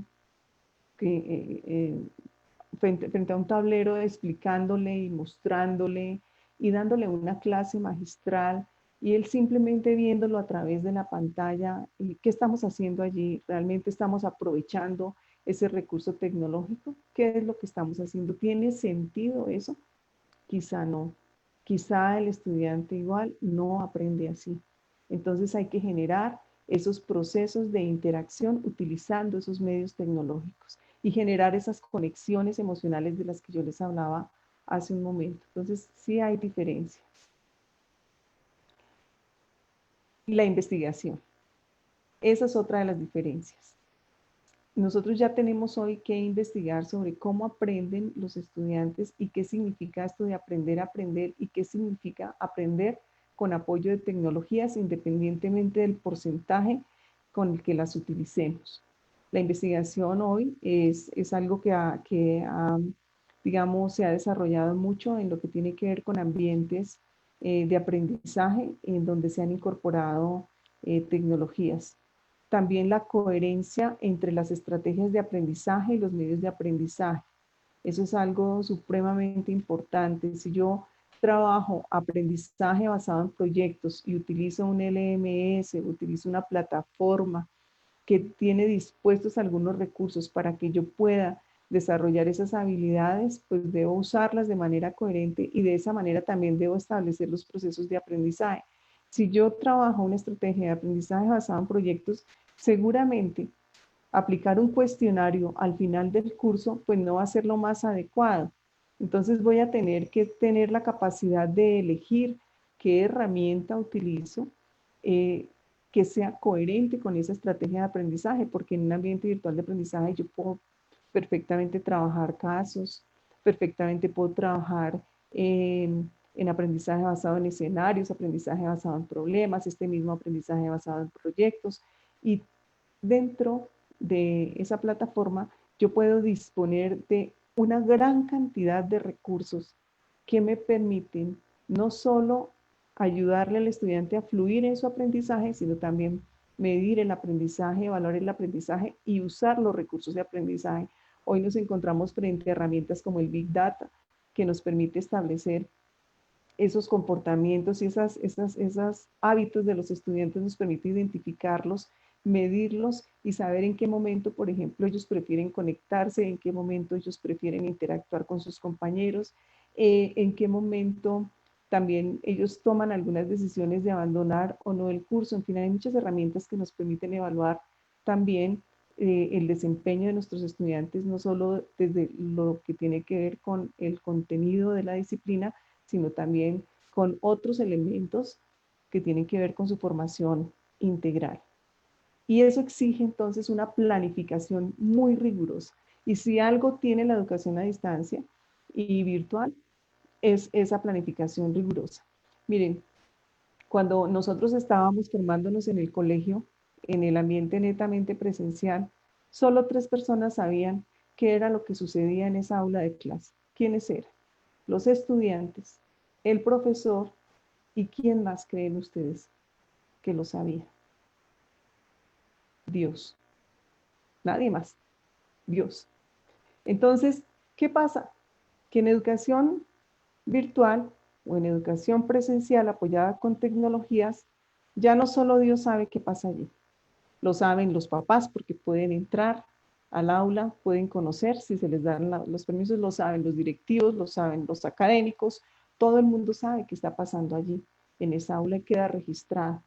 frente a un tablero explicándole y mostrándole y dándole una clase magistral y él simplemente viéndolo a través de la pantalla. ¿Y qué estamos haciendo allí? ¿Realmente estamos aprovechando ese recurso tecnológico? ¿Qué es lo que estamos haciendo? ¿Tiene sentido eso? Quizá no. Quizá el estudiante igual no aprende así. Entonces hay que generar esos procesos de interacción utilizando esos medios tecnológicos y generar esas conexiones emocionales de las que yo les hablaba hace un momento. Entonces sí hay diferencias. La investigación. Esa es otra de las diferencias. Nosotros ya tenemos hoy que investigar sobre cómo aprenden los estudiantes y qué significa esto de aprender a aprender y qué significa aprender con apoyo de tecnologías independientemente del porcentaje con el que las utilicemos. La investigación hoy es algo digamos, se ha desarrollado mucho en lo que tiene que ver con ambientes de aprendizaje en donde se han incorporado tecnologías. También la coherencia entre las estrategias de aprendizaje y los medios de aprendizaje. Eso es algo supremamente importante. Si yo trabajo aprendizaje basado en proyectos y utilizo un LMS, utilizo una plataforma que tiene dispuestos algunos recursos para que yo pueda desarrollar esas habilidades, pues debo usarlas de manera coherente y de esa manera también debo establecer los procesos de aprendizaje. Si yo trabajo una estrategia de aprendizaje basada en proyectos, seguramente aplicar un cuestionario al final del curso, pues no va a ser lo más adecuado. Entonces voy a tener que tener la capacidad de elegir qué herramienta utilizo, que sea coherente con esa estrategia de aprendizaje, porque en un ambiente virtual de aprendizaje yo puedo perfectamente trabajar casos, perfectamente puedo trabajar en aprendizaje basado en escenarios, aprendizaje basado en problemas, este mismo aprendizaje basado en proyectos. Y dentro de esa plataforma yo puedo disponer de una gran cantidad de recursos que me permiten no solo ayudarle al estudiante a fluir en su aprendizaje, sino también medir el aprendizaje, evaluar el aprendizaje y usar los recursos de aprendizaje. Hoy nos encontramos frente a herramientas como el Big Data, que nos permite establecer esos comportamientos y esos hábitos de los estudiantes, nos permite identificarlos, medirlos y saber en qué momento, por ejemplo, ellos prefieren conectarse, en qué momento ellos prefieren interactuar con sus compañeros, en qué momento también ellos toman algunas decisiones de abandonar o no el curso. En fin, hay muchas herramientas que nos permiten evaluar también el desempeño de nuestros estudiantes, no solo desde lo que tiene que ver con el contenido de la disciplina, sino también con otros elementos que tienen que ver con su formación integral. Y eso exige entonces una planificación muy rigurosa. Y si algo tiene la educación a distancia y virtual, es esa planificación rigurosa. Miren, Cuando nosotros estábamos formándonos en el colegio, en el ambiente netamente presencial, solo 3 personas sabían qué era lo que sucedía en esa aula de clase. ¿Quiénes eran? Los estudiantes, el profesor y ¿quién más creen ustedes que lo sabía? Dios. Nadie más. Dios. Entonces, ¿qué pasa? Que en educación virtual o en educación presencial apoyada con tecnologías, ya no solo Dios sabe qué pasa allí, lo saben los papás porque pueden entrar al aula, pueden conocer, si se les dan los permisos, lo saben los directivos, lo saben los académicos, todo el mundo sabe qué está pasando allí en esa aula y queda registrada.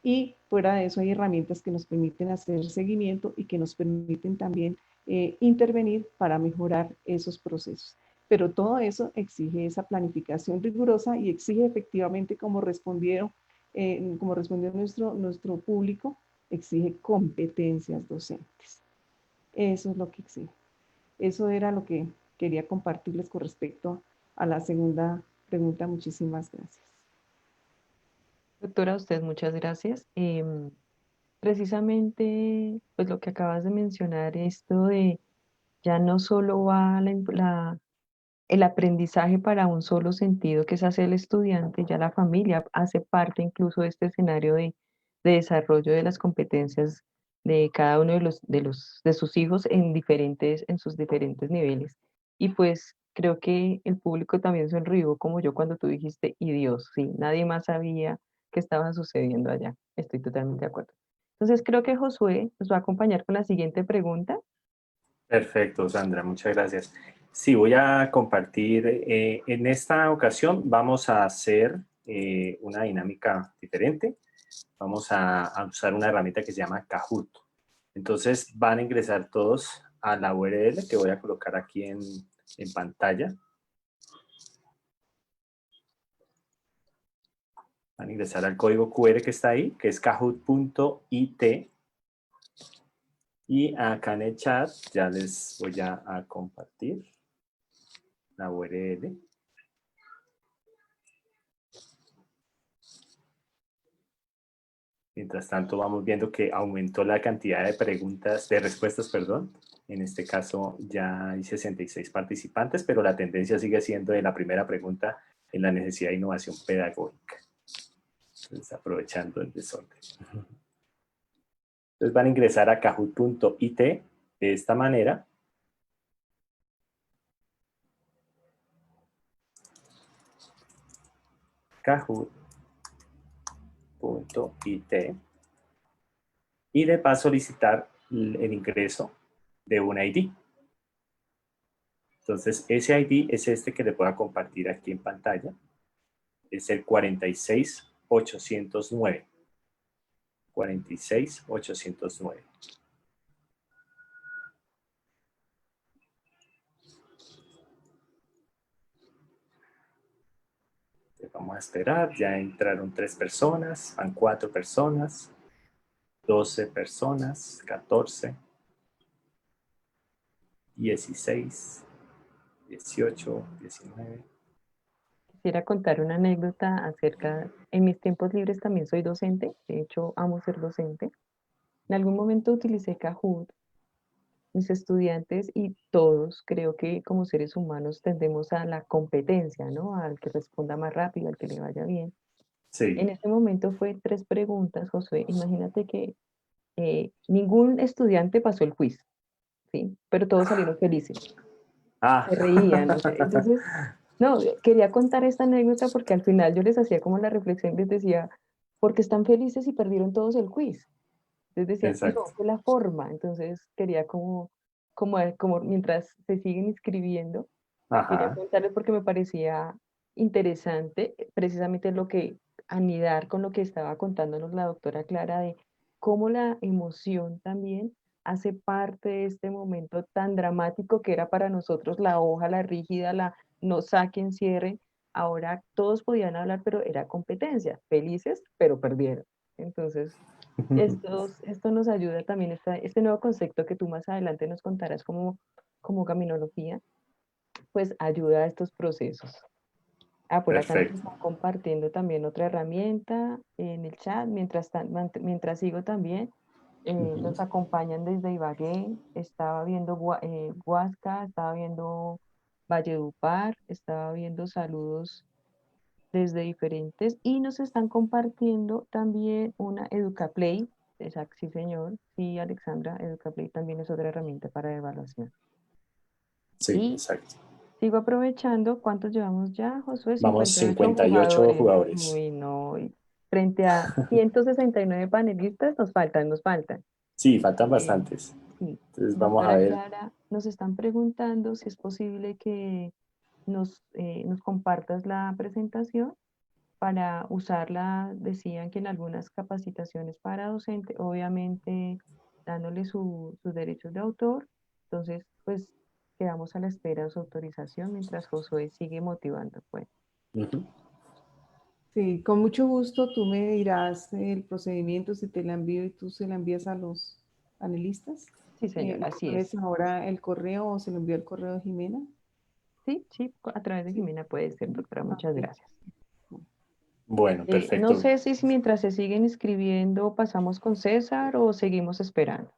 Y fuera de eso hay herramientas que nos permiten hacer seguimiento y que nos permiten también intervenir para mejorar esos procesos. Pero todo eso exige esa planificación rigurosa y exige efectivamente, como respondió nuestro público, exige competencias docentes. Eso es lo que exige. Eso era lo que quería compartirles con respecto a la segunda pregunta. Muchísimas gracias. Doctora, a usted muchas gracias. Precisamente, pues lo que acabas de mencionar, esto de ya no solo va el aprendizaje para un solo sentido, que es hacer el estudiante, ya la familia hace parte incluso de este escenario de desarrollo de las competencias de cada uno de sus hijos en sus diferentes niveles. Y pues creo que el público también sonrió como yo cuando tú dijiste, y Dios, sí, nadie más sabía qué estaba sucediendo allá. Estoy totalmente de acuerdo. Entonces creo que Josué nos va a acompañar con la siguiente pregunta. Perfecto, Sandra, muchas gracias. Sí, voy a compartir. En esta ocasión vamos a hacer una dinámica diferente. Vamos a usar una herramienta que se llama Kahoot. Entonces van a ingresar todos a la URL que voy a colocar aquí en pantalla. Van a ingresar al código QR que está ahí, que es kahoot.it. Y acá en el chat ya les voy a compartir la URL. Mientras tanto, vamos viendo que aumentó la cantidad de respuestas, perdón. En este caso ya hay 66 participantes, pero la tendencia sigue siendo de la primera pregunta en la necesidad de innovación pedagógica. Entonces, aprovechando el desorden. Entonces van a ingresar a kahoot.it de esta manera. Kahoot.it. Y le va a solicitar el ingreso de un ID. Entonces, ese ID es este que le voy a compartir aquí en pantalla. Es el 46809. 46809. Vamos a esperar, ya entraron 3 personas, van 4 personas, 12 personas, 14, 16, 18, 19. Quisiera contar una anécdota acerca, en mis tiempos libres también soy docente, de hecho amo ser docente. En algún momento utilicé Kahoot, mis estudiantes y todos, creo que como seres humanos tendemos a la competencia, ¿no? Al que responda más rápido, al que le vaya bien. Sí. En ese momento fue 3 preguntas, Josué. Imagínate que ningún estudiante pasó el quiz, ¿sí? Pero todos salieron felices. Se reían, o sea, entonces, no, quería contar esta anécdota porque al final yo les hacía como la reflexión, les decía, ¿por qué están felices y perdieron todos el quiz? Les decía, no, fue la forma. Entonces quería como mientras se siguen inscribiendo, quería contarles porque me parecía interesante precisamente lo que anidar con lo que estaba contándonos la doctora Clara de cómo la emoción también hace parte de este momento tan dramático que era para nosotros la hoja, la rígida, la no saquen, cierre. Ahora todos podían hablar, pero era competencia. Felices, pero perdieron. Entonces, esto nos ayuda también, este nuevo concepto que tú más adelante nos contarás como caminología, pues ayuda a estos procesos. Por acá nos Perfecto. están compartiendo también otra herramienta en el chat. Mientras sigo también, nos acompañan desde Ibagué. Estaba viendo Huasca, estaba viendo Valledupar, estaba viendo saludos desde diferentes y nos están compartiendo también una EducaPlay. Exacto, sí, señor. Sí, Alexandra, EducaPlay también es otra herramienta para evaluación. Sí, Y exacto. sigo aprovechando. ¿Cuántos llevamos ya, Josué? Vamos 58 58 jugadores. jugadores. Uy, no. Y frente a 169 panelistas, nos faltan. Sí, faltan Eh, bastantes. sí. Entonces vamos a Doctora ver. Clara, nos están preguntando si es posible que nos compartas la presentación para usarla. Decían que en algunas capacitaciones para docente, obviamente dándole sus derechos de autor. Entonces, pues quedamos a la espera de su autorización mientras Josué sigue motivando. Pues. Ujú. Sí, con mucho gusto tú me dirás el procedimiento, si te la envío y tú se la envías a los panelistas. Sí, señor, ¿Me así pones es. ahora el correo o se lo envío el correo de Jimena? Sí, sí, a través de Sí. Jimena puede ser, doctora. Ah, Muchas ok. gracias. Bueno, No perfecto. sé si mientras se siguen inscribiendo pasamos con César o seguimos esperando.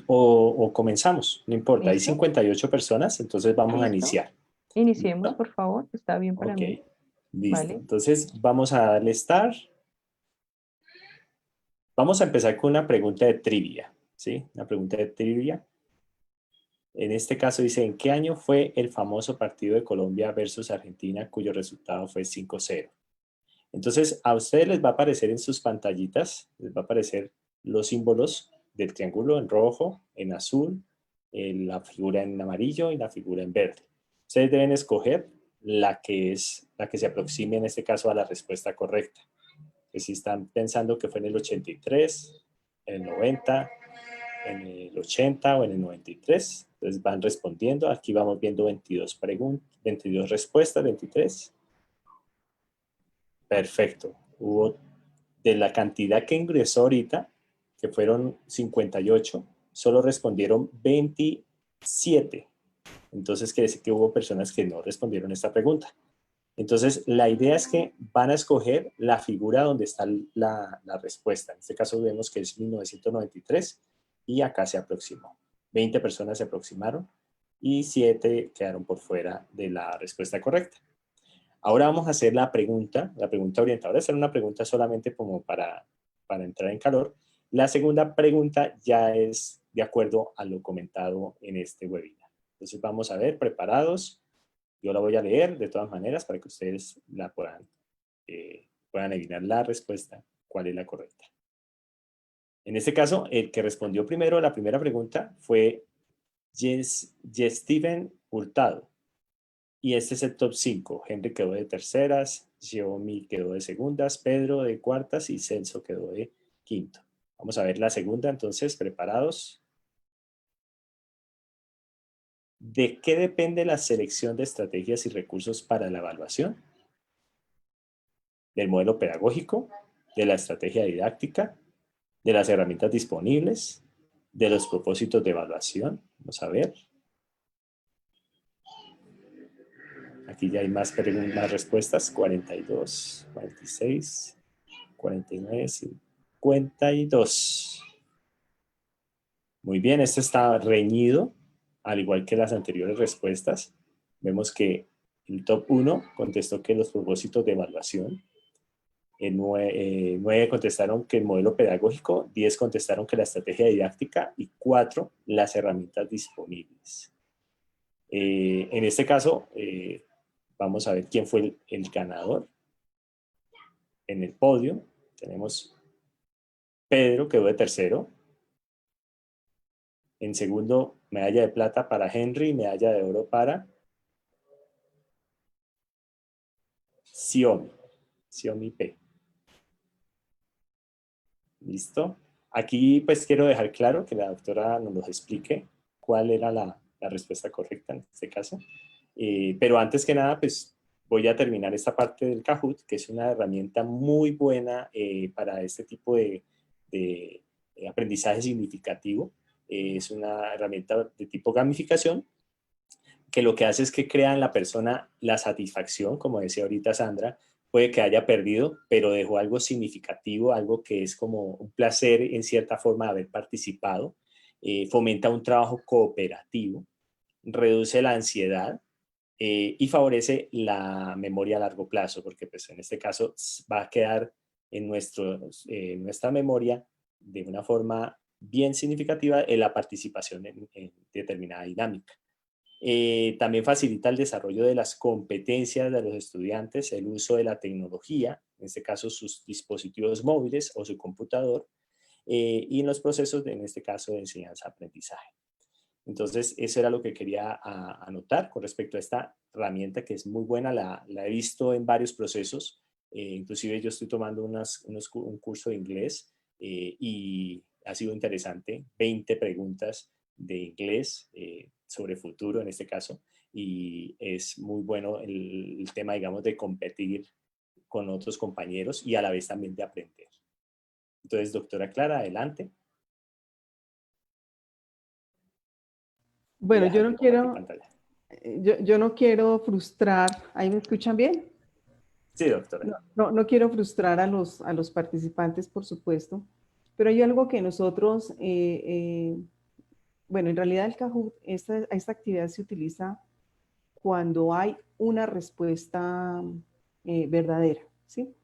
O comenzamos, no importa. Hay ¿Listo? 58 personas, entonces vamos a ¿Listo? iniciar. Iniciemos, ¿Listo? por favor. Está bien para Ok, mí. listo. ¿Vale? Entonces vamos a darle start. Vamos a empezar con una pregunta de trivia, ¿sí? Una pregunta de trivia. En este caso dice, ¿en qué año fue el famoso partido de Colombia versus Argentina cuyo resultado fue 5-0? Entonces, a ustedes les va a aparecer en sus pantallitas, les va a aparecer los símbolos del triángulo en rojo, en azul, la figura en amarillo y la figura en verde. Ustedes deben escoger la que se aproxime en este caso a la respuesta correcta. Que si están pensando que fue en el 83, en el 90, en el 80 o en el 93, entonces van respondiendo. Aquí vamos viendo 22 respuestas, 23. Perfecto. Hubo de la cantidad que ingresó ahorita, que fueron 58, solo respondieron 27. Entonces quiere decir que hubo personas que no respondieron esta pregunta. Entonces la idea es que van a escoger la figura donde está la respuesta. En este caso vemos que es 1993 y acá se aproximó. 20 personas se aproximaron y 7 quedaron por fuera de la respuesta correcta. Ahora vamos a hacer la pregunta orientada. Voy a hacer una pregunta solamente como para entrar en calor. La segunda pregunta ya es de acuerdo a lo comentado en este webinar. Entonces vamos a ver, preparados. Yo la voy a leer de todas maneras para que ustedes la puedan adivinar la respuesta, cuál es la correcta. En este caso, el que respondió primero a la primera pregunta fue Steven Hurtado. Y este es el top 5. Henry quedó de terceras, Xiaomi quedó de segundas, Pedro de cuartas y Celso quedó de quinto. Vamos a ver la segunda, entonces, preparados. ¿De qué depende la selección de estrategias y recursos para la evaluación? Del modelo pedagógico, de la estrategia didáctica, de las herramientas disponibles, de los propósitos de evaluación. Vamos a ver. Aquí ya hay más respuestas. 42, 46, 49, 52. Muy bien, este está reñido, al igual que las anteriores respuestas. Vemos que el top 1 contestó que los propósitos de evaluación. 9 contestaron que el modelo pedagógico, 10 contestaron que la estrategia didáctica y 4 las herramientas disponibles. En este caso, vamos a ver quién fue el ganador. En el podio tenemos Pedro, quedó de tercero. En segundo, medalla de plata para Henry, medalla de oro para Xiaomi P. ¿Listo? Aquí pues quiero dejar claro que la doctora nos explique cuál era la respuesta correcta en este caso. Pero antes que nada, pues voy a terminar esta parte del Kahoot, que es una herramienta muy buena para este tipo de aprendizaje significativo. Es una herramienta de tipo gamificación que lo que hace es que crea en la persona la satisfacción, como decía ahorita Sandra, puede que haya perdido, pero dejó algo significativo, algo que es como un placer en cierta forma de haber participado, fomenta un trabajo cooperativo, reduce la ansiedad y favorece la memoria a largo plazo, porque pues en este caso va a quedar en nuestra memoria de una forma bien significativa en la participación en determinada dinámica. También facilita el desarrollo de las competencias de los estudiantes, el uso de la tecnología, en este caso sus dispositivos móviles o su computador, y en los procesos, en este caso, de enseñanza-aprendizaje. Entonces, eso era lo que quería anotar con respecto a esta herramienta que es muy buena, la he visto en varios procesos, inclusive yo estoy tomando un curso de inglés y ha sido interesante, 20 preguntas de inglés sobre futuro en este caso, y es muy bueno el tema, digamos, de competir con otros compañeros y a la vez también de aprender. Entonces, doctora Clara, adelante. Bueno, yo no quiero frustrar. ¿Ahí me escuchan bien? Sí, doctora. No quiero frustrar a los participantes, por supuesto, pero hay algo que nosotros, bueno, en realidad el Kahoot, esta actividad se utiliza cuando hay una respuesta verdadera, ¿sí?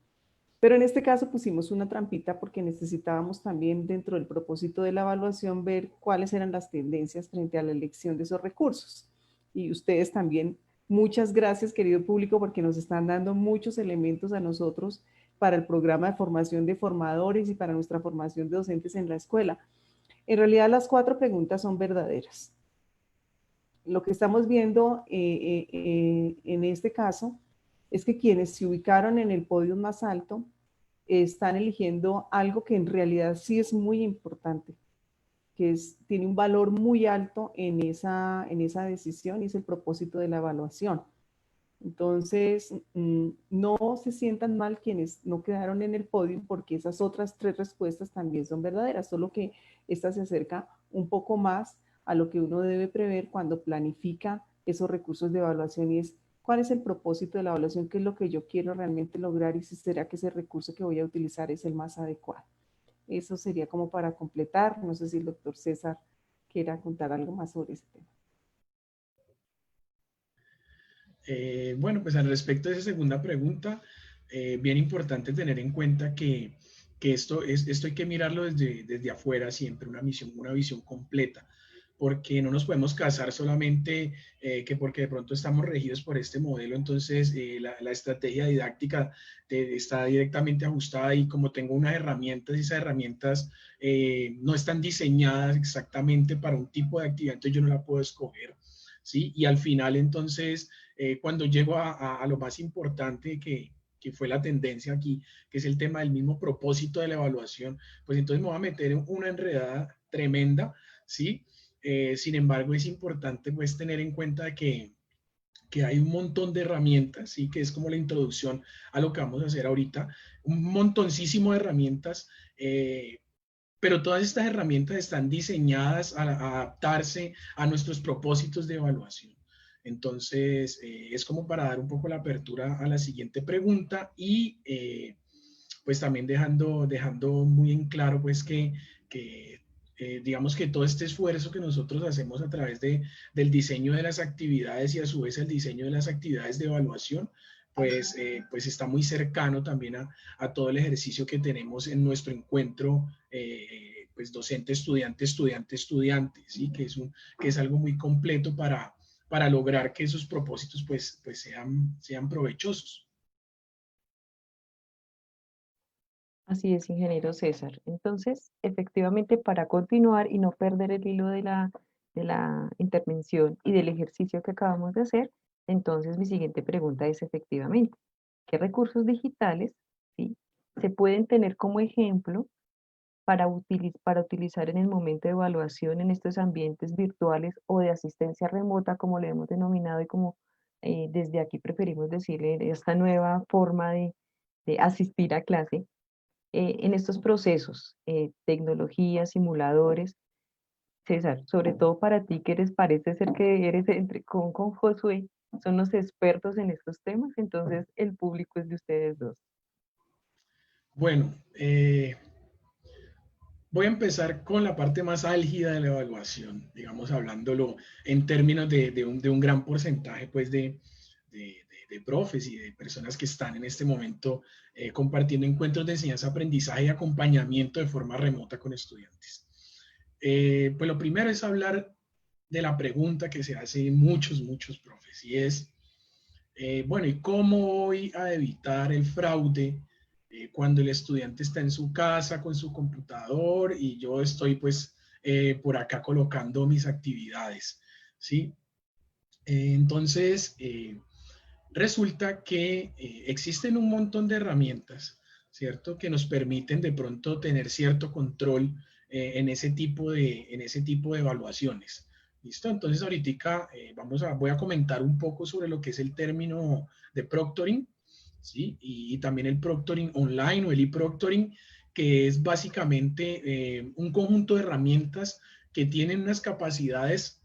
Pero en este caso pusimos una trampita porque necesitábamos también dentro del propósito de la evaluación ver cuáles eran las tendencias frente a la elección de esos recursos. Y ustedes también, muchas gracias querido público porque nos están dando muchos elementos a nosotros para el programa de formación de formadores y para nuestra formación de docentes en la escuela. En realidad las 4 preguntas son verdaderas. Lo que estamos viendo en este caso es que quienes se ubicaron en el podio más alto están eligiendo algo que en realidad sí es muy importante, que tiene un valor muy alto en esa decisión y es el propósito de la evaluación. Entonces, no se sientan mal quienes no quedaron en el podio porque esas otras 3 respuestas también son verdaderas, solo que esta se acerca un poco más a lo que uno debe prever cuando planifica esos recursos de evaluación y es cuál es el propósito de la evaluación, qué es lo que yo quiero realmente lograr y si será que ese recurso que voy a utilizar es el más adecuado. Eso sería como para completar. No sé si el doctor César quiera contar algo más sobre ese tema. Bueno, pues al respecto de esa segunda pregunta, bien importante tener en cuenta que esto hay que mirarlo desde afuera siempre, una visión completa, porque no nos podemos casar solamente que porque de pronto estamos regidos por este modelo, entonces la estrategia didáctica está directamente ajustada y como tengo unas herramientas y esas herramientas no están diseñadas exactamente para un tipo de actividad, entonces yo no la puedo escoger, ¿sí? Y al final entonces cuando llego a lo más importante que fue la tendencia aquí, que es el tema del mismo propósito de la evaluación, pues entonces me voy a meter en una enredada tremenda, ¿sí? Sin embargo, es importante pues tener en cuenta que hay un montón de herramientas, ¿sí? Que es como la introducción a lo que vamos a hacer ahorita, un montoncísimo de herramientas, pero todas estas herramientas están diseñadas a adaptarse a nuestros propósitos de evaluación. Entonces, es como para dar un poco la apertura a la siguiente pregunta y pues también dejando muy en claro pues que digamos que todo este esfuerzo que nosotros hacemos a través del diseño de las actividades y a su vez el diseño de las actividades de evaluación, pues está muy cercano también a todo el ejercicio que tenemos en nuestro encuentro pues docente, estudiante, estudiante, estudiante, ¿sí? Que es algo muy completo para lograr que esos propósitos pues sean provechosos. Así es, ingeniero César. Entonces, efectivamente, para continuar y no perder el hilo de la intervención y del ejercicio que acabamos de hacer, entonces mi siguiente pregunta es efectivamente, ¿qué recursos digitales, sí, se pueden tener como ejemplo para utilizar en el momento de evaluación en estos ambientes virtuales o de asistencia remota, como le hemos denominado y como desde aquí preferimos decirle esta nueva forma de asistir a clase? En estos procesos, tecnologías, simuladores, César, sobre todo para ti que eres, parece ser que eres con Josué, son los expertos en estos temas, entonces el público es de ustedes dos. Bueno, voy a empezar con la parte más álgida de la evaluación, digamos, hablándolo en términos de un gran porcentaje, pues, de profes y de personas que están en este momento compartiendo encuentros de enseñanza, aprendizaje y acompañamiento de forma remota con estudiantes. Pues lo primero es hablar de la pregunta que se hace muchos profes, y es, bueno, ¿y cómo voy a evitar el fraude cuando el estudiante está en su casa con su computador y yo estoy pues por acá colocando mis actividades, ¿sí? Entonces, resulta que existen un montón de herramientas, ¿cierto? Que nos permiten de pronto tener cierto control en ese tipo de evaluaciones. ¿Listo? Entonces ahorita voy a comentar un poco sobre lo que es el término de proctoring, ¿sí? Y también el proctoring online o el e-proctoring, que es básicamente un conjunto de herramientas que tienen unas capacidades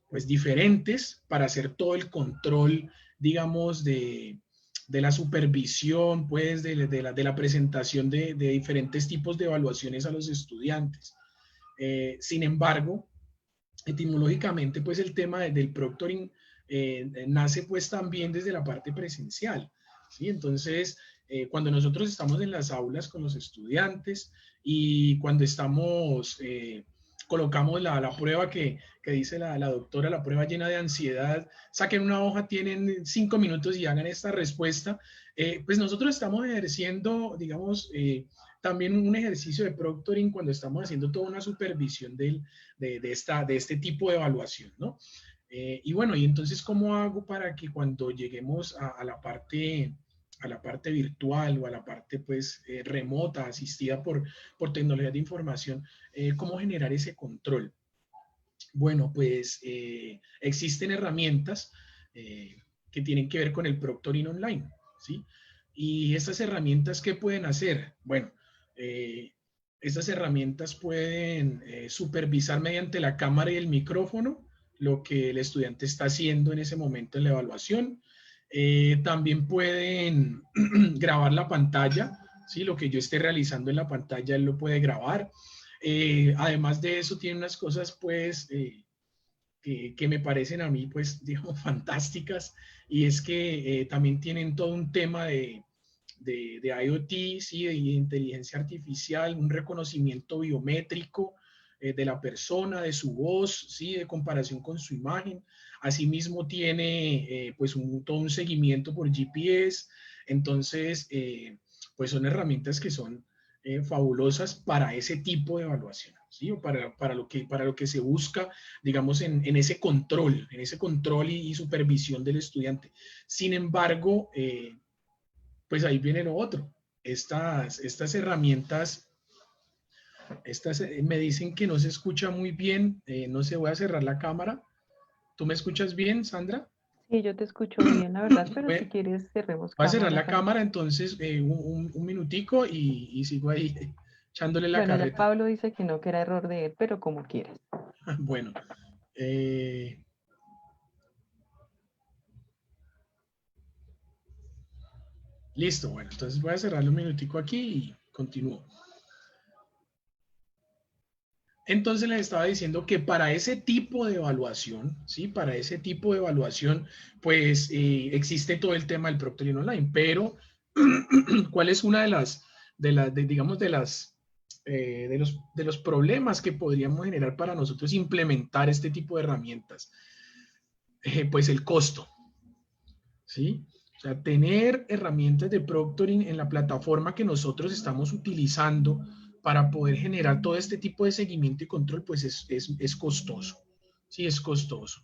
pues diferentes para hacer todo el control, digamos, de la supervisión, pues, de la presentación de diferentes tipos de evaluaciones a los estudiantes. Sin embargo, etimológicamente, pues, el tema del proctoring nace, pues, también desde la parte presencial, ¿sí? Entonces, cuando nosotros estamos en las aulas con los estudiantes y cuando estamos... colocamos la prueba que dice la doctora, la prueba llena de ansiedad, saquen una hoja, tienen 5 minutos y hagan esta respuesta, pues nosotros estamos ejerciendo, digamos, también un ejercicio de proctoring cuando estamos haciendo toda una supervisión de este tipo de evaluación, ¿no? Y bueno, y entonces, ¿cómo hago para que cuando lleguemos a la parte virtual o a la parte pues remota, asistida por tecnologías de información, cómo generar ese control? Bueno, pues existen herramientas que tienen que ver con el proctoring online, ¿sí? Y estas herramientas, ¿qué pueden hacer? Bueno, estas herramientas pueden supervisar mediante la cámara y el micrófono lo que el estudiante está haciendo en ese momento en la evaluación. También pueden grabar la pantalla, ¿sí? Lo que yo esté realizando en la pantalla, él lo puede grabar. Además de eso, tiene unas cosas, pues, que me parecen a mí, pues, digamos, fantásticas, y es que también tienen todo un tema de IoT, ¿sí? De inteligencia artificial, un reconocimiento biométrico de la persona, de su voz, ¿sí? De comparación con su imagen. Asimismo tiene pues todo un seguimiento por GPS. Entonces, pues son herramientas que son fabulosas para ese tipo de evaluación, ¿sí? O para lo que se busca, digamos, en ese control y supervisión del estudiante. Sin embargo, pues ahí viene lo otro. Estas herramientas, me dicen que no se escucha muy bien. No sé, voy a cerrar la cámara. ¿Tú me escuchas bien, Sandra? Sí, yo te escucho bien, la verdad, pero si quieres cerremos cámara. Voy a cerrar la también. cámara, entonces, un minutico y sigo ahí echándole la carreta. Bueno, ya Pablo dice que no, que era error de él, pero como quieras. Bueno. Listo, bueno, entonces voy a cerrarle un minutico aquí y continúo. Entonces les estaba diciendo que para ese tipo de evaluación, ¿sí? Para ese tipo de evaluación, pues existe todo el tema del proctoring online, pero ¿cuál es una de los problemas que podríamos generar para nosotros implementar este tipo de herramientas? Pues el costo, ¿sí? O sea, tener herramientas de proctoring en la plataforma que nosotros estamos utilizando para poder generar todo este tipo de seguimiento y control, pues es costoso. Sí, es costoso.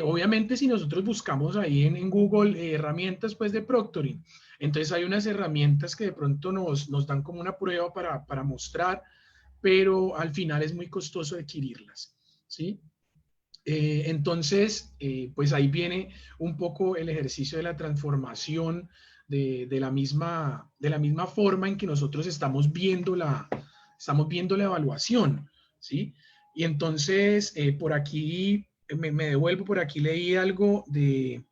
Obviamente, si nosotros buscamos ahí en Google herramientas pues, de proctoring, entonces hay unas herramientas que de pronto nos dan como una prueba para mostrar, pero al final es muy costoso adquirirlas, ¿sí? Entonces, pues ahí viene un poco el ejercicio de la transformación de la misma forma en que nosotros estamos viendo la evaluación, ¿sí? Y entonces, por aquí, me devuelvo, por aquí leí algo de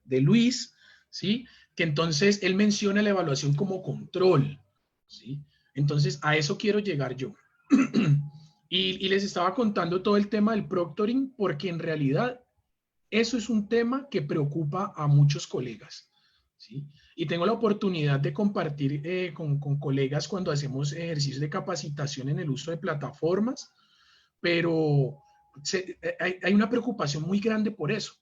Luis, ¿sí? Que entonces él menciona la evaluación como control, ¿sí? Entonces, a eso quiero llegar yo. Y les estaba contando todo el tema del proctoring, porque en realidad eso es un tema que preocupa a muchos colegas, ¿sí? Y tengo la oportunidad de compartir con colegas cuando hacemos ejercicios de capacitación en el uso de plataformas, pero hay una preocupación muy grande por eso.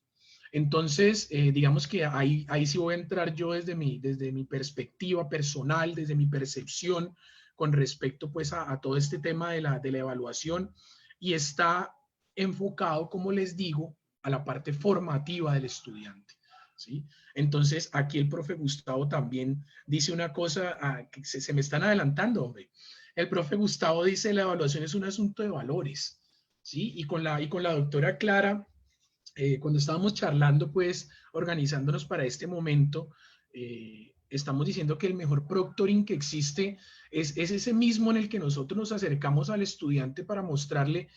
Entonces, digamos que ahí sí voy a entrar yo desde mi perspectiva personal, desde mi percepción con respecto pues a todo este tema de la evaluación, y está enfocado, como les digo, a la parte formativa del estudiante, ¿sí? Entonces, aquí el profe Gustavo también dice una cosa, que se me están adelantando, hombre. El profe Gustavo dice, la evaluación es un asunto de valores, ¿sí? Y con la doctora Clara, cuando estábamos charlando, pues, organizándonos para este momento, estamos diciendo que el mejor proctoring que existe es ese mismo en el que nosotros nos acercamos al estudiante para mostrarle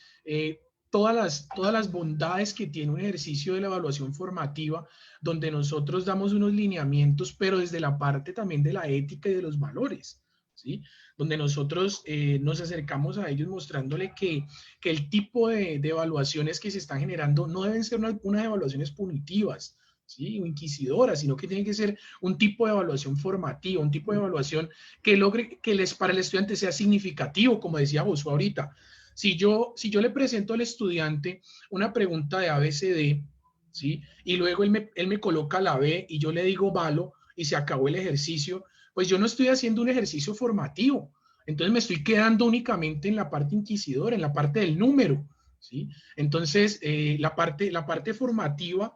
todas las bondades que tiene un ejercicio de la evaluación formativa, donde nosotros damos unos lineamientos, pero desde la parte también de la ética y de los valores, ¿sí? Donde nosotros nos acercamos a ellos mostrándole que el tipo de evaluaciones que se están generando no deben ser unas evaluaciones punitivas, ¿sí? O inquisidoras, sino que tiene que ser un tipo de evaluación formativa, un tipo de evaluación que logre que para el estudiante sea significativo, como decía Josué ahorita. Si yo le presento al estudiante una pregunta de ABCD, ¿sí? Y luego él me coloca la B y yo le digo valo y se acabó el ejercicio, pues yo no estoy haciendo un ejercicio formativo. Entonces me estoy quedando únicamente en la parte inquisidora, en la parte del número, ¿sí? Entonces, la parte formativa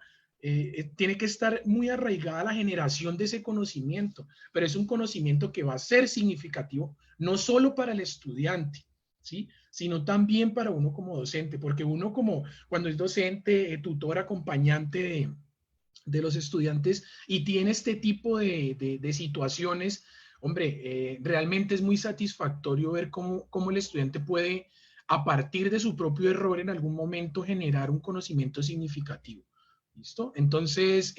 tiene que estar muy arraigada a la generación de ese conocimiento, pero es un conocimiento que va a ser significativo no solo para el estudiante, ¿sí? Sino también para uno como docente, porque uno cuando es docente, tutor, acompañante de los estudiantes y tiene este tipo de situaciones, hombre, realmente es muy satisfactorio ver cómo el estudiante puede, a partir de su propio error, en algún momento generar un conocimiento significativo. ¿Listo? Entonces,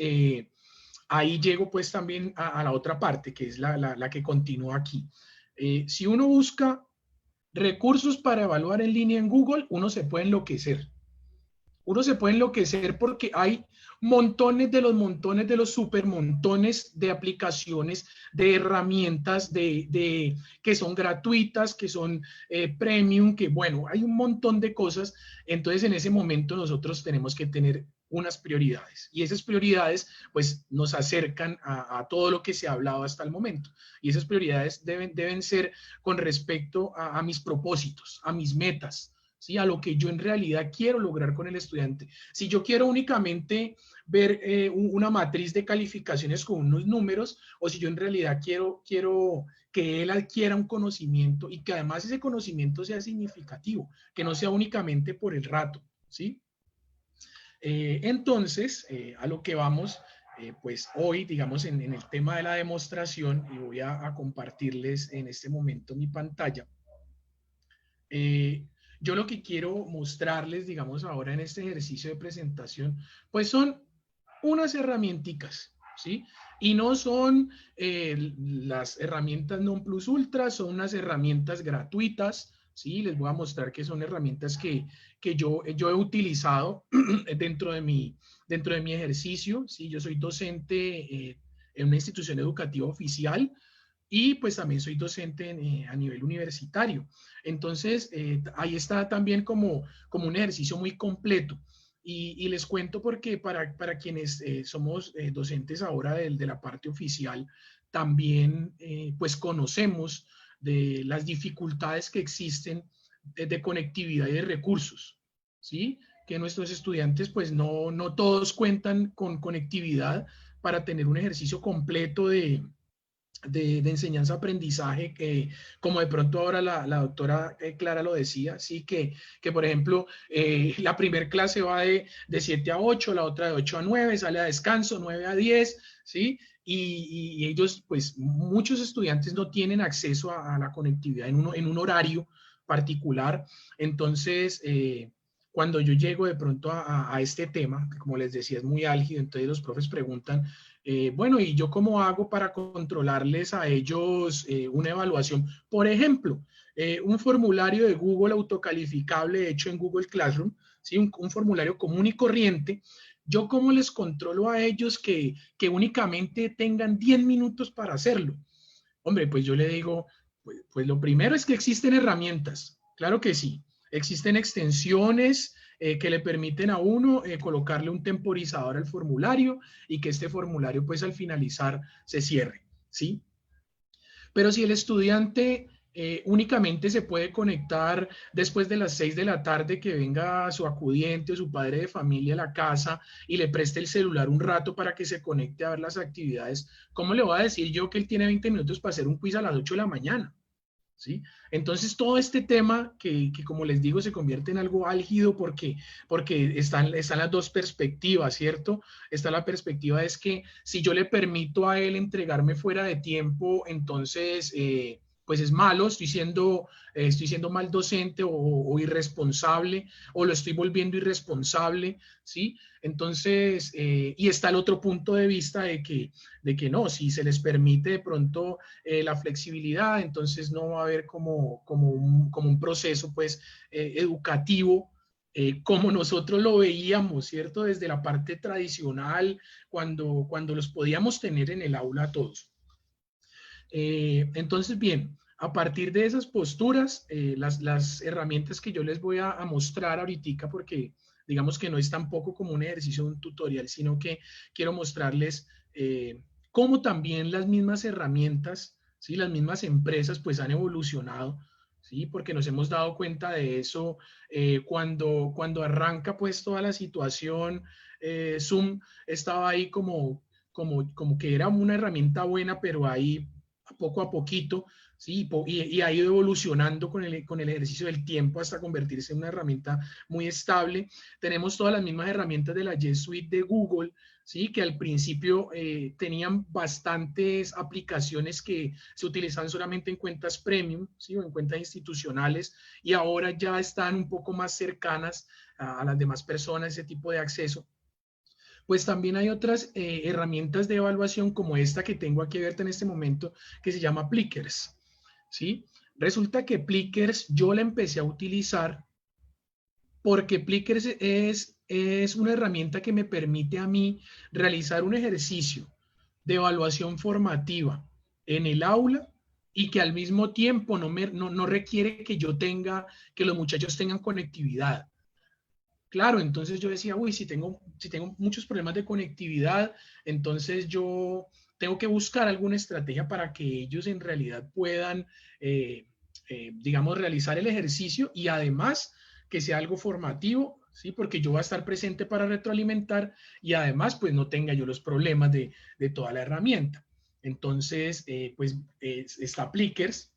ahí llego pues también a la otra parte, que es la que continúa aquí. Si uno busca recursos para evaluar en línea en Google, uno se puede enloquecer. Uno se puede enloquecer porque hay montones de los supermontones de aplicaciones, de herramientas que son gratuitas, que son premium, que bueno, hay un montón de cosas. Entonces, en ese momento nosotros tenemos que tener unas prioridades, y esas prioridades pues nos acercan a todo lo que se ha hablado hasta el momento, y esas prioridades deben ser con respecto a mis propósitos, a mis metas, ¿sí? A lo que yo en realidad quiero lograr con el estudiante. Si yo quiero únicamente ver una matriz de calificaciones con unos números, o si yo en realidad quiero que él adquiera un conocimiento y que además ese conocimiento sea significativo, que no sea únicamente por el rato, ¿sí? Entonces, a lo que vamos, pues hoy, digamos, en el tema de la demostración, y voy a compartirles en este momento mi pantalla. Yo lo que quiero mostrarles, digamos, ahora en este ejercicio de presentación, pues son unas herramienticas, ¿sí? Y no son las herramientas non plus ultra, son unas herramientas gratuitas, ¿sí? Les voy a mostrar que son herramientas que yo he utilizado dentro de mi ejercicio, ¿sí? Yo soy docente en una institución educativa oficial, y pues también soy docente a nivel universitario. Entonces, ahí está también como un ejercicio muy completo. Y les cuento porque para quienes somos docentes ahora de la parte oficial, también pues conocemos de las dificultades que existen de conectividad y de recursos, ¿sí? Que nuestros estudiantes pues no todos cuentan con conectividad para tener un ejercicio completo de enseñanza-aprendizaje, que como de pronto ahora la doctora Clara lo decía, sí, que por ejemplo la primer clase va de 7 a 8, la otra de 8 a 9, sale a descanso 9 a 10, ¿sí? Y ellos, pues muchos estudiantes no tienen acceso a la conectividad en un horario particular. Entonces, cuando yo llego de pronto a este tema, que como les decía es muy álgido, entonces los profes preguntan, bueno, ¿y yo cómo hago para controlarles a ellos una evaluación? Por ejemplo, un formulario de Google autocalificable hecho en Google Classroom, ¿sí? Un formulario común y corriente. ¿Yo cómo les controlo a ellos que únicamente tengan 10 minutos para hacerlo? Hombre, pues yo le digo, pues lo primero es que existen herramientas, claro que sí. Existen extensiones que le permiten a uno colocarle un temporizador al formulario y que este formulario pues al finalizar se cierre, ¿sí? Pero si el estudiante únicamente se puede conectar después de las 6 de la tarde, que venga su acudiente o su padre de familia a la casa y le preste el celular un rato para que se conecte a ver las actividades, ¿cómo le voy a decir yo que él tiene 20 minutos para hacer un quiz a las 8 de la mañana? ¿Sí? Entonces todo este tema que como les digo se convierte en algo álgido porque están las dos perspectivas, ¿cierto? Está la perspectiva es que si yo le permito a él entregarme fuera de tiempo, entonces pues es malo, estoy siendo mal docente o irresponsable, o lo estoy volviendo irresponsable, ¿sí? Entonces, y está el otro punto de vista de que no, si se les permite de pronto la flexibilidad, entonces no va a haber como un proceso pues educativo como nosotros lo veíamos, ¿cierto? Desde la parte tradicional, cuando los podíamos tener en el aula todos. Entonces, bien, a partir de esas posturas, las herramientas que yo les voy a mostrar ahorita, porque digamos que no es tampoco como un ejercicio, un tutorial, sino que quiero mostrarles cómo también las mismas herramientas, ¿sí? Las mismas empresas pues han evolucionado, ¿sí? Porque nos hemos dado cuenta de eso cuando arranca pues toda la situación. Zoom estaba ahí como que era una herramienta buena, pero ahí poco a poquito, ¿sí? Y ha ido evolucionando con el ejercicio del tiempo hasta convertirse en una herramienta muy estable. Tenemos todas las mismas herramientas de la G Suite de Google, ¿sí? Que al principio tenían bastantes aplicaciones que se utilizaban solamente en cuentas premium, ¿sí? O en cuentas institucionales, y ahora ya están un poco más cercanas a las demás personas, ese tipo de acceso. Pues también hay otras herramientas de evaluación como esta que tengo aquí abierta en este momento, que se llama Plickers, ¿sí? Resulta que Plickers yo la empecé a utilizar porque Plickers es una herramienta que me permite a mí realizar un ejercicio de evaluación formativa en el aula y que al mismo tiempo no requiere que los muchachos tengan conectividad. Claro, entonces yo decía, uy, si tengo muchos problemas de conectividad, entonces yo tengo que buscar alguna estrategia para que ellos en realidad puedan, digamos, realizar el ejercicio y además que sea algo formativo, ¿sí? Porque yo voy a estar presente para retroalimentar y además, pues, no tenga yo los problemas de toda la herramienta. Entonces, pues, está Plickers.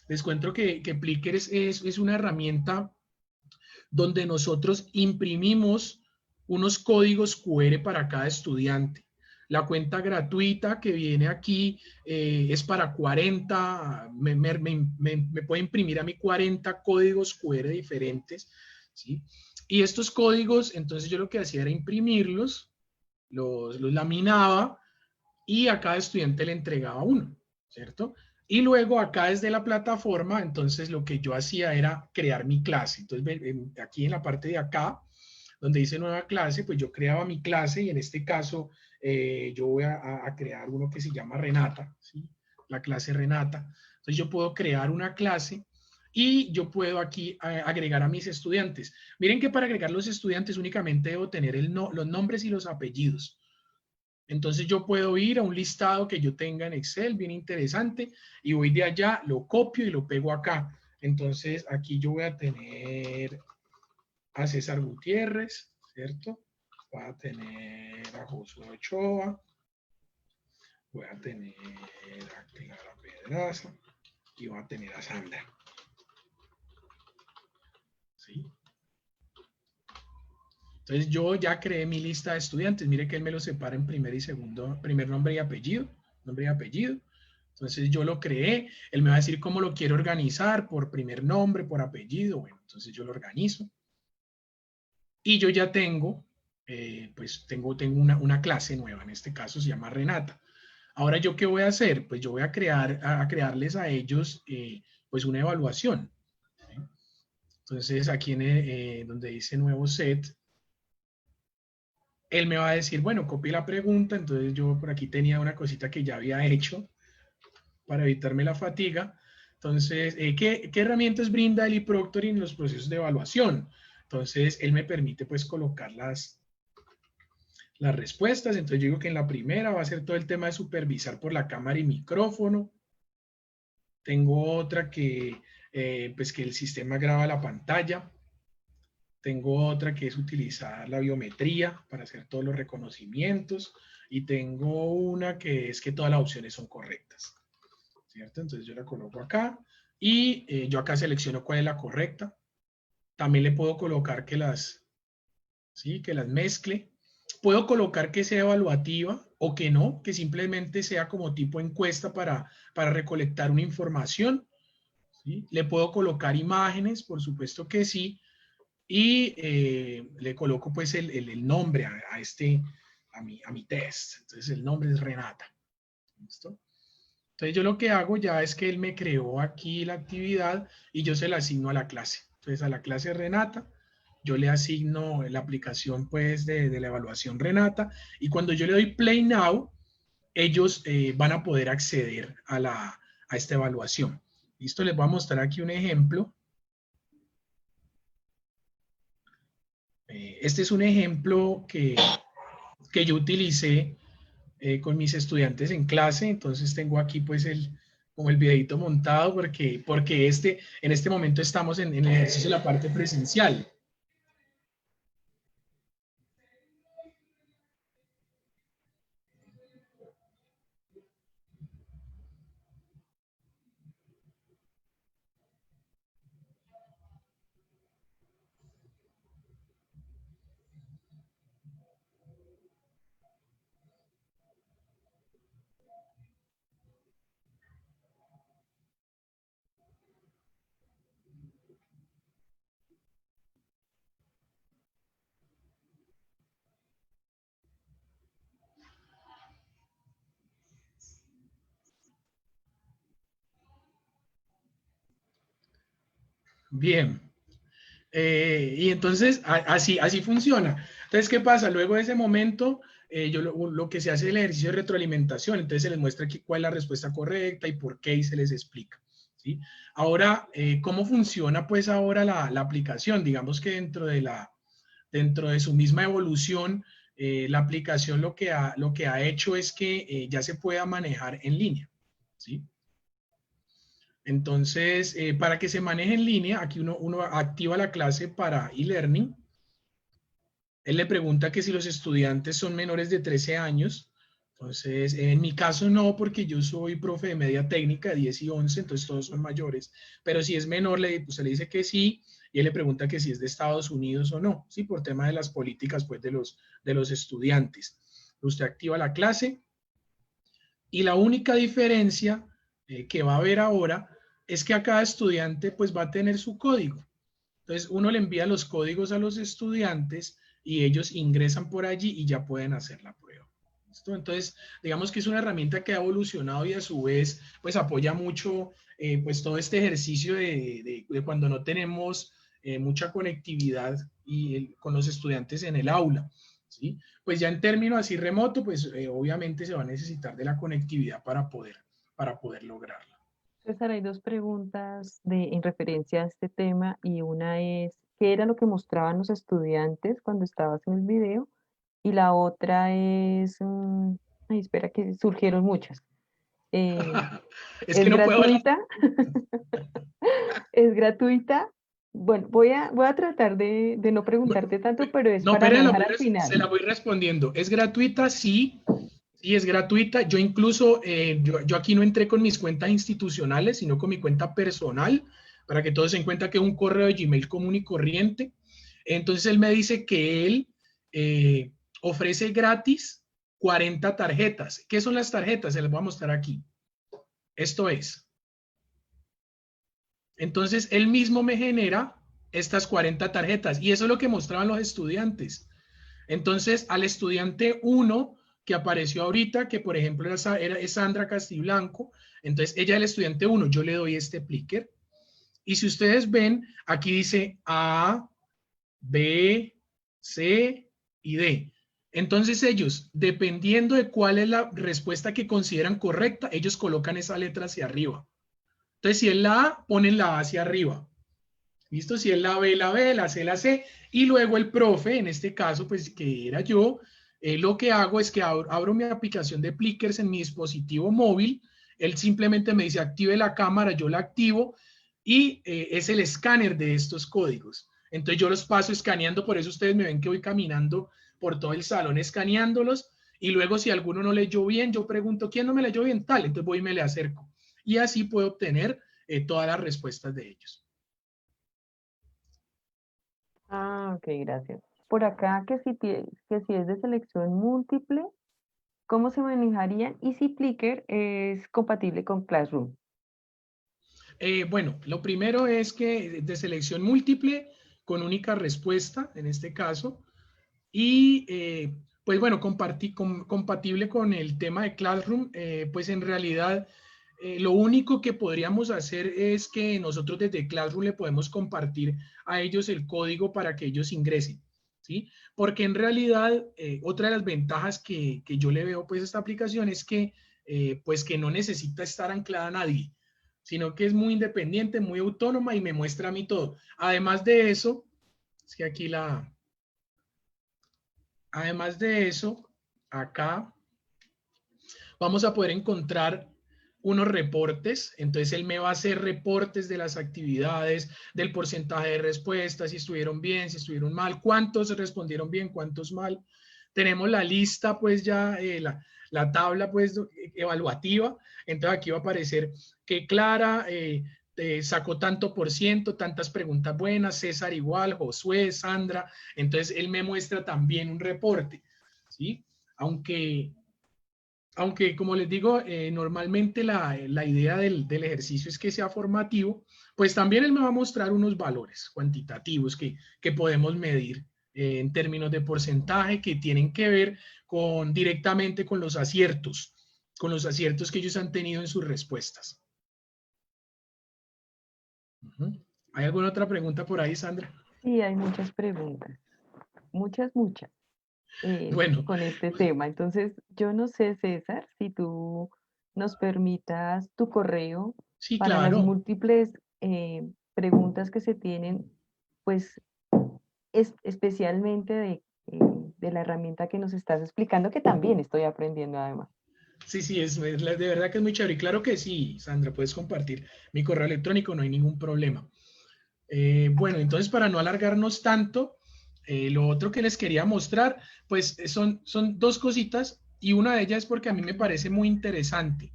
Les cuento que Plickers es una herramienta donde nosotros imprimimos unos códigos QR para cada estudiante. La cuenta gratuita que viene aquí es para 40, me puede imprimir a mí 40 códigos QR diferentes, ¿sí? Y estos códigos, entonces yo lo que hacía era imprimirlos, los laminaba y a cada estudiante le entregaba uno, ¿cierto? Y luego acá desde la plataforma, entonces lo que yo hacía era crear mi clase. Entonces aquí en la parte de acá, donde dice nueva clase, pues yo creaba mi clase y en este caso yo voy a crear uno que se llama Renata, ¿sí? La clase Renata. Entonces yo puedo crear una clase y yo puedo aquí agregar a mis estudiantes. Miren que para agregar los estudiantes únicamente debo tener los nombres y los apellidos. Entonces yo puedo ir a un listado que yo tenga en Excel, bien interesante, y voy de allá, lo copio y lo pego acá. Entonces aquí yo voy a tener a César Gutiérrez, ¿cierto? Voy a tener a Josué Ochoa, voy a tener a Clara Pedraza y voy a tener a Sandra. ¿Sí? Entonces yo ya creé mi lista de estudiantes. Mire que él me lo separa en primer nombre y apellido. Entonces yo lo creé, él me va a decir cómo lo quiero organizar, por primer nombre, por apellido, bueno, entonces yo lo organizo. Y yo ya tengo, pues tengo una clase nueva, en este caso se llama Renata. Ahora, ¿yo qué voy a hacer? Pues yo voy a crearles a ellos, pues una evaluación. ¿Sí? Entonces, aquí donde dice nuevo set, él me va a decir, bueno, copie la pregunta, entonces yo por aquí tenía una cosita que ya había hecho para evitarme la fatiga. Entonces, ¿qué herramientas brinda el eProctoring en los procesos de evaluación? Entonces, él me permite pues colocar las respuestas. Entonces, yo digo que en la primera va a ser todo el tema de supervisar por la cámara y micrófono. Tengo otra que, pues que el sistema graba la pantalla. Tengo otra que es utilizar la biometría para hacer todos los reconocimientos. Y tengo una que es que todas las opciones son correctas. ¿Cierto? Entonces yo la coloco acá y yo acá selecciono cuál es la correcta. También le puedo colocar que ¿sí? Que las mezcle. Puedo colocar que sea evaluativa o que no, que simplemente sea como tipo encuesta para recolectar una información. ¿Sí? Le puedo colocar imágenes, por supuesto que sí. Y le coloco pues el nombre a mi test. Entonces el nombre es Renata. ¿Listo? Entonces yo lo que hago ya es que él me creó aquí la actividad y yo se la asigno a la clase. Entonces a la clase Renata, yo le asigno la aplicación pues de la evaluación Renata y cuando yo le doy Play Now, ellos van a poder acceder a esta evaluación. Listo, les voy a mostrar aquí un ejemplo. Este es un ejemplo que yo utilicé con mis estudiantes en clase, entonces tengo aquí pues como el videito montado porque en este momento estamos en el ejercicio de la parte presencial. Bien. Y entonces así funciona. Entonces, ¿qué pasa? Luego de ese momento, yo lo que se hace es el ejercicio de retroalimentación. Entonces se les muestra aquí cuál es la respuesta correcta y por qué y se les explica. ¿Sí? Ahora, ¿cómo funciona pues ahora la aplicación? Digamos que dentro de su misma evolución, la aplicación lo que ha hecho es que ya se pueda manejar en línea. ¿Sí? Entonces, para que se maneje en línea, aquí uno activa la clase para e-learning. Él le pregunta que si los estudiantes son menores de 13 años. Entonces, en mi caso no, porque yo soy profe de media técnica de 10 y 11, entonces todos son mayores. Pero si es menor, pues, se le dice que sí, y él le pregunta que si es de Estados Unidos o no, ¿sí? Por tema de las políticas pues, de los estudiantes. Usted activa la clase, y la única diferencia que va a haber ahora es que a cada estudiante pues va a tener su código. Entonces uno le envía los códigos a los estudiantes y ellos ingresan por allí y ya pueden hacer la prueba. ¿Listo? Entonces digamos que es una herramienta que ha evolucionado y a su vez pues apoya mucho pues todo este ejercicio de cuando no tenemos mucha conectividad con los estudiantes en el aula. ¿Sí? Pues ya en términos así remoto, pues obviamente se va a necesitar de la conectividad para poder lograrlo. César, hay dos preguntas en referencia a este tema y una es, ¿qué era lo que mostraban los estudiantes cuando estabas en el video? Y la otra es, ay, espera que surgieron muchas. Es que no gratuita? ¿Es gratuita? Bueno, voy a tratar de no preguntarte tanto, pero es para no dejar al final. Se la voy respondiendo. ¿Es gratuita? Sí. Sí, es gratuita. Yo incluso, yo aquí no entré con mis cuentas institucionales, sino con mi cuenta personal, para que todos se den cuenta que es un correo de Gmail común y corriente. Entonces él me dice que él ofrece gratis 40 tarjetas. ¿Qué son las tarjetas? Se las voy a mostrar aquí. Esto es. Entonces, él mismo me genera estas 40 tarjetas y eso es lo que mostraban los estudiantes. Entonces, al estudiante 1 que apareció ahorita, que por ejemplo es Sandra Castiblanco, entonces ella es el estudiante 1, yo le doy este plicker. Y si ustedes ven, aquí dice A, B, C y D. Entonces ellos, dependiendo de cuál es la respuesta que consideran correcta, ellos colocan esa letra hacia arriba. Entonces, si es la A, ponen la A hacia arriba. ¿Listo? Si es la B, la C, la C. Y luego el profe, en este caso, pues que era yo, lo que hago es que abro mi aplicación de Plickers en mi dispositivo móvil. Él simplemente me dice, active la cámara, yo la activo y es el escáner de estos códigos. Entonces yo los paso escaneando, por eso ustedes me ven que voy caminando por todo el salón escaneándolos. Y luego si alguno no leyó bien, yo pregunto, ¿quién no me leyó bien? Tal, entonces voy y me le acerco. Y así puedo obtener todas las respuestas de ellos. Ah, ok, gracias. Por acá, que si es de selección múltiple, ¿cómo se manejarían? Y si Plickr es compatible con Classroom. Bueno, lo primero es que de selección múltiple, con única respuesta, en este caso, y pues bueno, compatible con el tema de Classroom, pues en realidad lo único que podríamos hacer es que nosotros desde Classroom le podemos compartir a ellos el código para que ellos ingresen, ¿sí? Porque en realidad otra de las ventajas que yo le veo pues a esta aplicación es que pues que no necesita estar anclada a nadie, sino que es muy independiente, muy autónoma y me muestra a mí todo. Además de eso, es que aquí además de eso, acá vamos a poder encontrar unos reportes, entonces él me va a hacer reportes de las actividades, del porcentaje de respuestas, si estuvieron bien, si estuvieron mal, cuántos respondieron bien, cuántos mal. Tenemos la lista, pues ya, la tabla, pues, evaluativa, entonces aquí va a aparecer que Clara sacó tanto por ciento, tantas preguntas buenas, César igual, Josué, Sandra, entonces él me muestra también un reporte, ¿sí? Aunque como les digo, normalmente la idea del ejercicio es que sea formativo, pues también él me va a mostrar unos valores cuantitativos que podemos medir en términos de porcentaje que tienen que ver directamente con los aciertos que ellos han tenido en sus respuestas. ¿Hay alguna otra pregunta por ahí, Sandra? Sí, hay muchas preguntas, muchas. Bueno, con este tema. Entonces, yo no sé, César, si tú nos permitas tu correo sí, para las claro. múltiples preguntas que se tienen, pues especialmente de la herramienta que nos estás explicando, que también estoy aprendiendo además. Sí, de verdad que es muy chévere. Y claro que sí, Sandra, puedes compartir mi correo electrónico, no hay ningún problema. Bueno, entonces para no alargarnos tanto, lo otro que les quería mostrar, pues son dos cositas y una de ellas es porque a mí me parece muy interesante.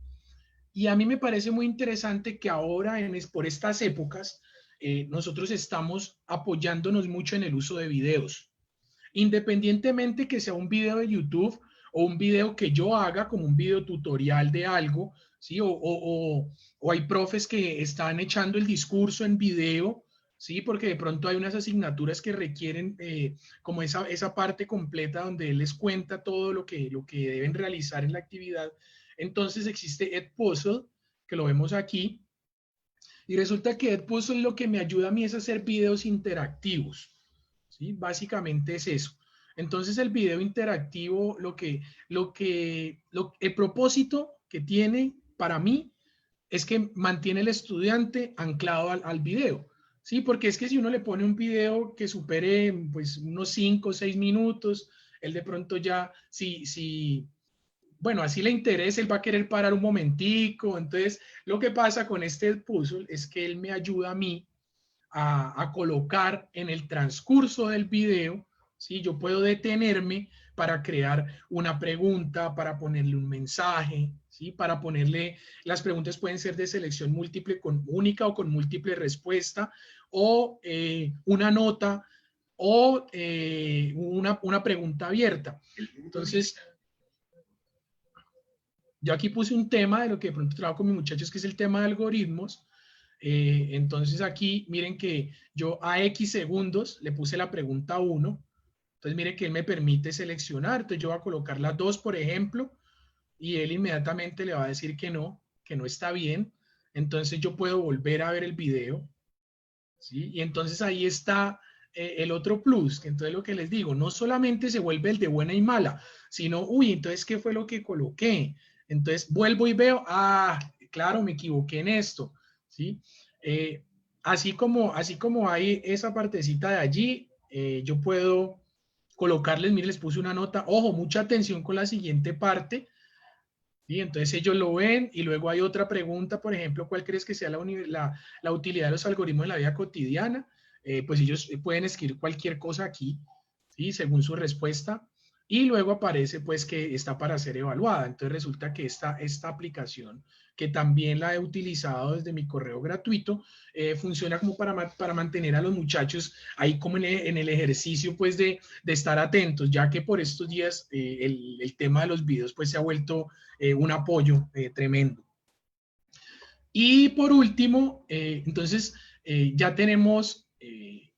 Y a mí me parece muy interesante que ahora, por estas épocas, nosotros estamos apoyándonos mucho en el uso de videos. Independientemente que sea un video de YouTube o un video que yo haga como un video tutorial de algo, ¿sí? O hay profes que están echando el discurso en video, ¿sí? Porque de pronto hay unas asignaturas que requieren como esa parte completa donde él les cuenta todo lo que deben realizar en la actividad. Entonces existe Edpuzzle, que lo vemos aquí, y resulta que Edpuzzle lo que me ayuda a mí es hacer videos interactivos, ¿sí? Básicamente es eso. Entonces el video interactivo, el propósito que tiene para mí es que mantiene al estudiante anclado al video, ¿sí? Porque es que si uno le pone un video que supere pues unos 5 o 6 minutos, él de pronto ya, bueno, así le interesa, él va a querer parar un momentico. Entonces, lo que pasa con este puzzle es que él me ayuda a mí a colocar en el transcurso del video, ¿sí? Yo puedo detenerme para crear una pregunta, para ponerle un mensaje, ¿sí? Para ponerle, las preguntas pueden ser de selección múltiple con única o con múltiple respuesta, o una nota, o una pregunta abierta. Entonces, Yo aquí puse un tema de lo que de pronto trabajo con mis muchachos, que es el tema de algoritmos. Entonces aquí miren que yo a X segundos le puse la pregunta 1. Entonces miren que él me permite seleccionar. Entonces yo voy a colocar la 2, por ejemplo, y él inmediatamente le va a decir que no está bien. Entonces yo puedo volver a ver el video, ¿sí? Y entonces ahí está el otro plus, que entonces lo que les digo, no solamente se vuelve el de buena y mala, sino, uy, entonces, ¿qué fue lo que coloqué? Entonces vuelvo y veo, claro, me equivoqué en esto, ¿sí? Así como hay esa partecita de allí, yo puedo colocarles, miren, les puse una nota, ojo, mucha atención con la siguiente parte, ¿sí? Entonces ellos lo ven y luego hay otra pregunta, por ejemplo, ¿cuál crees que sea la utilidad de los algoritmos en la vida cotidiana? Pues ellos pueden escribir cualquier cosa aquí, ¿sí? Según su respuesta. Y luego aparece pues que está para ser evaluada. Entonces resulta que esta aplicación, que también la he utilizado desde mi correo gratuito, funciona como para mantener a los muchachos ahí como en el ejercicio pues de estar atentos, ya que por estos días el tema de los videos pues se ha vuelto un apoyo tremendo. Y por último, entonces ya tenemos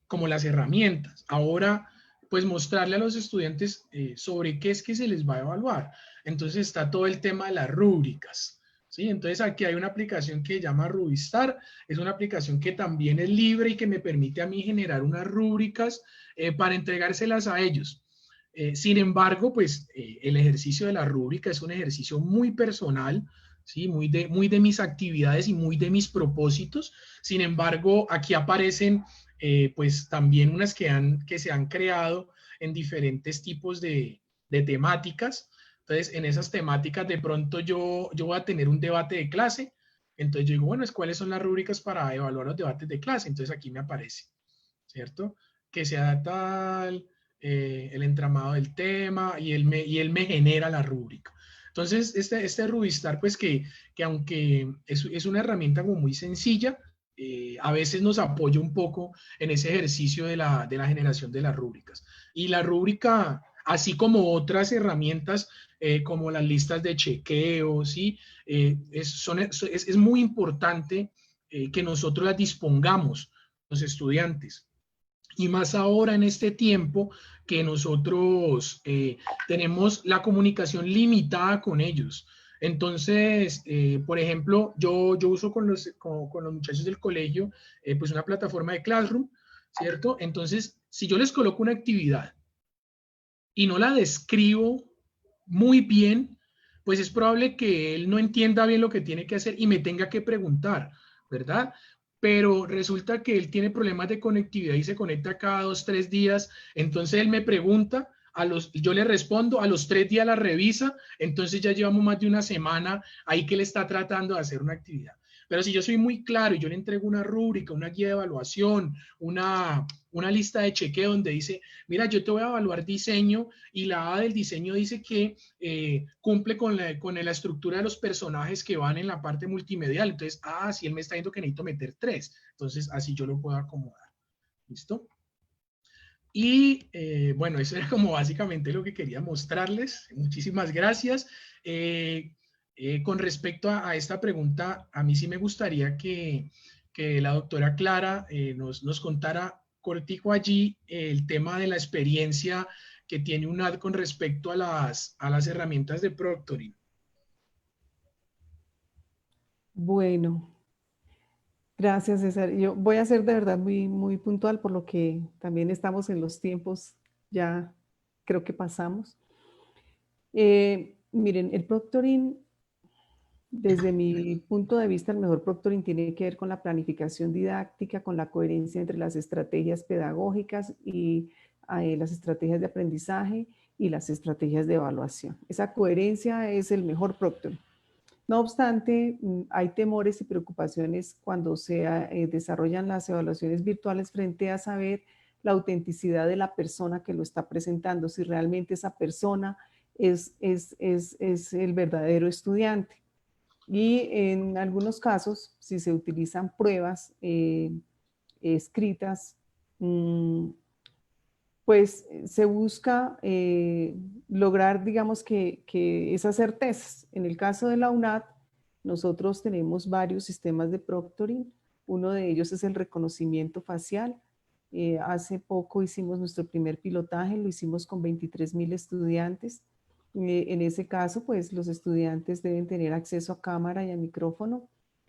como las herramientas. Ahora, pues mostrarle a los estudiantes sobre qué es que se les va a evaluar. Entonces está todo el tema de las rúbricas, ¿sí? Entonces aquí hay una aplicación que se llama Rubistar. Es una aplicación que también es libre y que me permite a mí generar unas rúbricas para entregárselas a ellos. Sin embargo, pues el ejercicio de la rúbrica es un ejercicio muy personal, ¿sí? Muy de mis actividades y muy de mis propósitos. Sin embargo, aquí aparecen pues también unas que se han creado en diferentes tipos de temáticas. Entonces, en esas temáticas de pronto yo voy a tener un debate de clase. Entonces yo digo, bueno, ¿cuáles son las rúbricas para evaluar los debates de clase? Entonces aquí me aparece, ¿cierto? Que sea tal, el entramado del tema y él me genera la rúbrica. Entonces, este Rubistar, pues que aunque es una herramienta como muy sencilla, a veces nos apoya un poco en ese ejercicio de la generación de las rúbricas. Y la rúbrica, así como otras herramientas, como las listas de chequeo, ¿sí? Es muy importante que nosotros las dispongamos, los estudiantes. Y más ahora en este tiempo que nosotros tenemos la comunicación limitada con ellos. Entonces, por ejemplo, yo uso con los muchachos del colegio pues una plataforma de Classroom, ¿cierto? Entonces, si yo les coloco una actividad y no la describo muy bien, pues es probable que él no entienda bien lo que tiene que hacer y me tenga que preguntar, ¿verdad? Pero resulta que él tiene problemas de conectividad y se conecta cada 2, 3 días, entonces él me pregunta, yo le respondo, a los 3 días la revisa, entonces ya llevamos más de una semana ahí que él está tratando de hacer una actividad. Pero si yo soy muy claro y yo le entrego una rúbrica, una guía de evaluación, una lista de chequeo donde dice, mira, yo te voy a evaluar diseño y la A del diseño dice que cumple con la estructura de los personajes que van en la parte multimedial. Entonces, si él me está diciendo que necesito meter 3, entonces así yo lo puedo acomodar. ¿Listo? Y bueno, eso era como básicamente lo que quería mostrarles. Muchísimas gracias. Con respecto a esta pregunta, a mí sí me gustaría que la doctora Clara nos contara cortico allí el tema de la experiencia que tiene UNAD con respecto a las herramientas de proctoring. Bueno, gracias, César. Yo voy a ser de verdad muy, muy puntual, por lo que también estamos en los tiempos, ya creo que pasamos. Miren, el proctoring, desde mi punto de vista, el mejor proctoring tiene que ver con la planificación didáctica, con la coherencia entre las estrategias pedagógicas y las estrategias de aprendizaje y las estrategias de evaluación. Esa coherencia es el mejor proctoring. No obstante, hay temores y preocupaciones cuando se desarrollan las evaluaciones virtuales frente a saber la autenticidad de la persona que lo está presentando, si realmente esa persona es el verdadero estudiante. Y en algunos casos, si se utilizan pruebas escritas, pues se busca lograr, digamos, que esas certezas. En el caso de la UNAD, nosotros tenemos varios sistemas de proctoring. Uno de ellos es el reconocimiento facial. Hace poco hicimos nuestro primer pilotaje, lo hicimos con 23,000 estudiantes. En ese caso, pues los estudiantes deben tener acceso a cámara y a micrófono,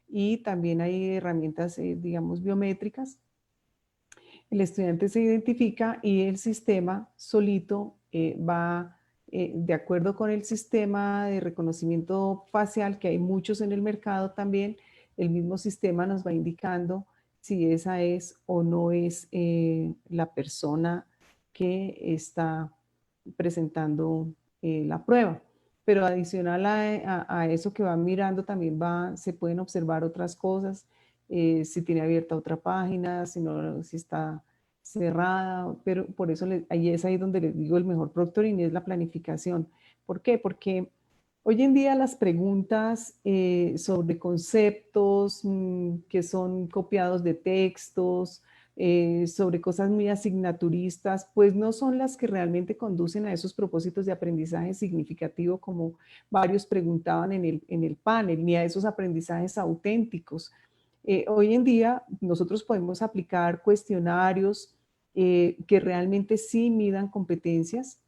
y también hay herramientas, digamos, biométricas. El estudiante se identifica y el sistema solito va, de acuerdo con el sistema de reconocimiento facial, que hay muchos en el mercado también, el mismo sistema nos va indicando si esa es o no es la persona que está presentando la prueba. Pero adicional a eso que va mirando, también se pueden observar otras cosas, si tiene abierta otra página, si está cerrada, pero por eso ahí es ahí donde les digo el mejor proctoring es la planificación. ¿Por qué? Porque hoy en día las preguntas sobre conceptos que son copiados de textos, sobre cosas muy asignaturistas, pues no son las que realmente conducen a esos propósitos de aprendizaje significativo, como varios preguntaban en el panel, ni a esos aprendizajes auténticos. Hoy en día nosotros podemos aplicar cuestionarios que realmente sí midan competencias.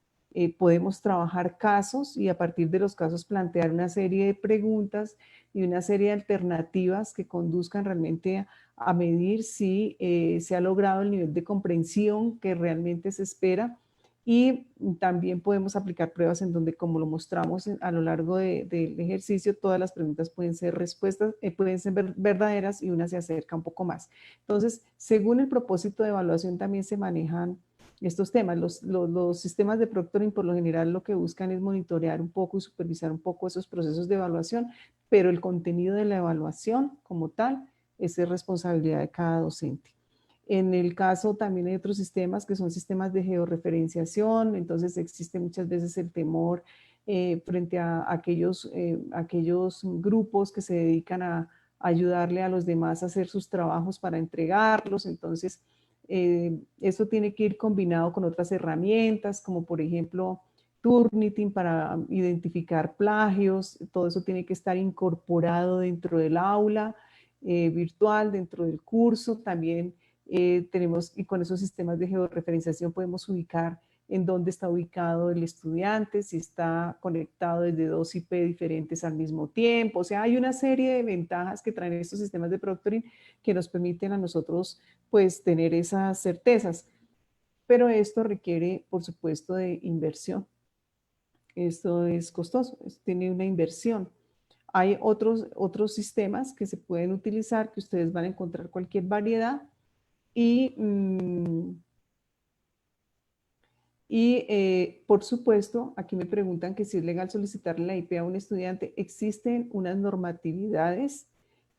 Podemos trabajar casos y a partir de los casos plantear una serie de preguntas y una serie de alternativas que conduzcan realmente a medir si se ha logrado el nivel de comprensión que realmente se espera. Y también podemos aplicar pruebas en donde, como lo mostramos a lo largo del ejercicio, todas las preguntas pueden ser respuestas, pueden ser verdaderas y una se acerca un poco más. Entonces, según el propósito de evaluación también se manejan estos temas. Los sistemas de proctoring por lo general lo que buscan es monitorear un poco y supervisar un poco esos procesos de evaluación, pero el contenido de la evaluación como tal es responsabilidad de cada docente. En el caso también hay otros sistemas que son sistemas de georreferenciación, entonces existe muchas veces el temor frente a aquellos grupos que se dedican a ayudarle a los demás a hacer sus trabajos para entregarlos. Entonces, eso tiene que ir combinado con otras herramientas, como por ejemplo Turnitin para identificar plagios. Todo eso tiene que estar incorporado dentro del aula virtual, dentro del curso. También tenemos, y con esos sistemas de georreferenciación podemos ubicar en dónde está ubicado el estudiante, si está conectado desde 2 IP diferentes al mismo tiempo. O sea, hay una serie de ventajas que traen estos sistemas de proctoring que nos permiten a nosotros pues tener esas certezas. Pero esto requiere, por supuesto, de inversión. Esto es costoso, tiene una inversión. Hay otros sistemas que se pueden utilizar, que ustedes van a encontrar cualquier variedad. Por supuesto, aquí me preguntan que si es legal solicitarle la IP a un estudiante. Existen unas normatividades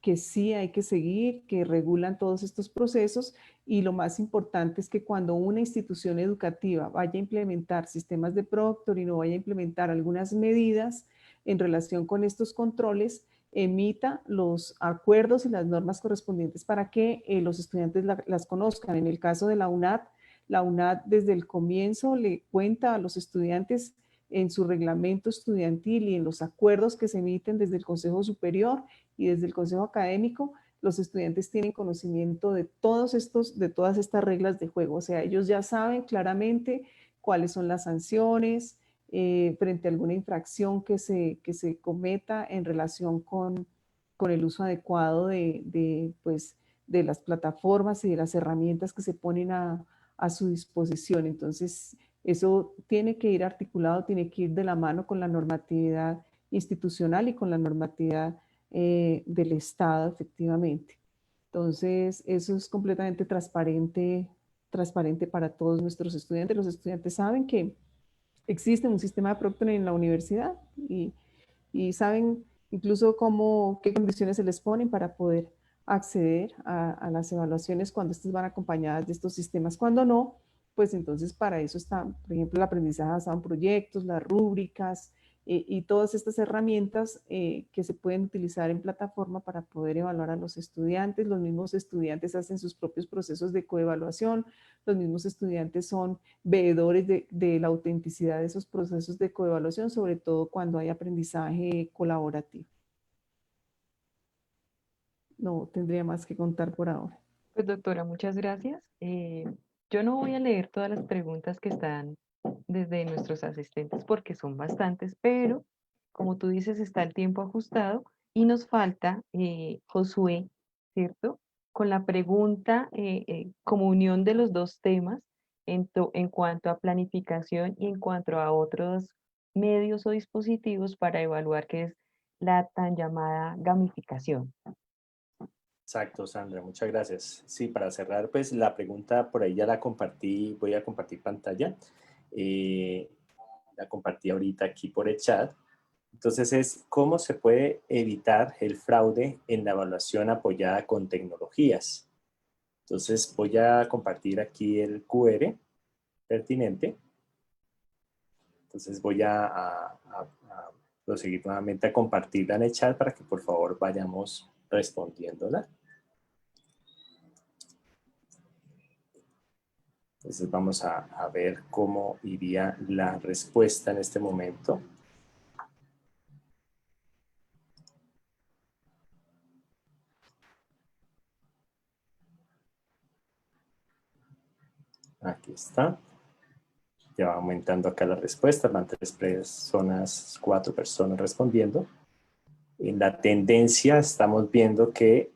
que sí hay que seguir, que regulan todos estos procesos, y lo más importante es que cuando una institución educativa vaya a implementar sistemas de proctoring o vaya a implementar algunas medidas en relación con estos controles, emita los acuerdos y las normas correspondientes para que los estudiantes las conozcan. En el caso de la UNAD desde el comienzo le cuenta a los estudiantes en su reglamento estudiantil y en los acuerdos que se emiten desde el Consejo Superior y desde el Consejo Académico, los estudiantes tienen conocimiento de todas estas reglas de juego. O sea, ellos ya saben claramente cuáles son las sanciones frente a alguna infracción que se cometa en relación con el uso adecuado de las plataformas y de las herramientas que se ponen a su disposición. Entonces, eso tiene que ir articulado, tiene que ir de la mano con la normatividad institucional y con la normatividad del Estado, efectivamente. Entonces, eso es completamente transparente para todos nuestros estudiantes. Los estudiantes saben que existe un sistema de proctoring en la universidad y saben incluso qué condiciones se les ponen para poder acceder a las evaluaciones cuando estas van acompañadas de estos sistemas. Cuando no, pues entonces para eso está, por ejemplo, el aprendizaje basado en proyectos, las rúbricas, y todas estas herramientas que se pueden utilizar en plataforma para poder evaluar a los estudiantes. Los mismos estudiantes hacen sus propios procesos de coevaluación, los mismos estudiantes son veedores de la autenticidad de esos procesos de coevaluación, sobre todo cuando hay aprendizaje colaborativo. No tendría más que contar por ahora. Pues doctora, muchas gracias. Yo no voy a leer todas las preguntas que están desde nuestros asistentes porque son bastantes, pero como tú dices, está el tiempo ajustado y nos falta Josué, ¿cierto? Con la pregunta como unión de los dos temas en cuanto a planificación y en cuanto a otros medios o dispositivos para evaluar qué es la tan llamada gamificación. Exacto, Sandra, muchas gracias. Sí, para cerrar, pues la pregunta por ahí ya la compartí, voy a compartir pantalla. La compartí ahorita aquí por el chat. Entonces es, ¿cómo se puede evitar el fraude en la evaluación apoyada con tecnologías? Entonces voy a compartir aquí el QR pertinente. Entonces voy a proseguir nuevamente a compartirla en el chat para que por favor vayamos respondiéndola. Entonces vamos a ver cómo iría la respuesta en este momento. Aquí está. Ya va aumentando acá la respuesta. Van 3 personas, 4 personas respondiendo. En la tendencia estamos viendo que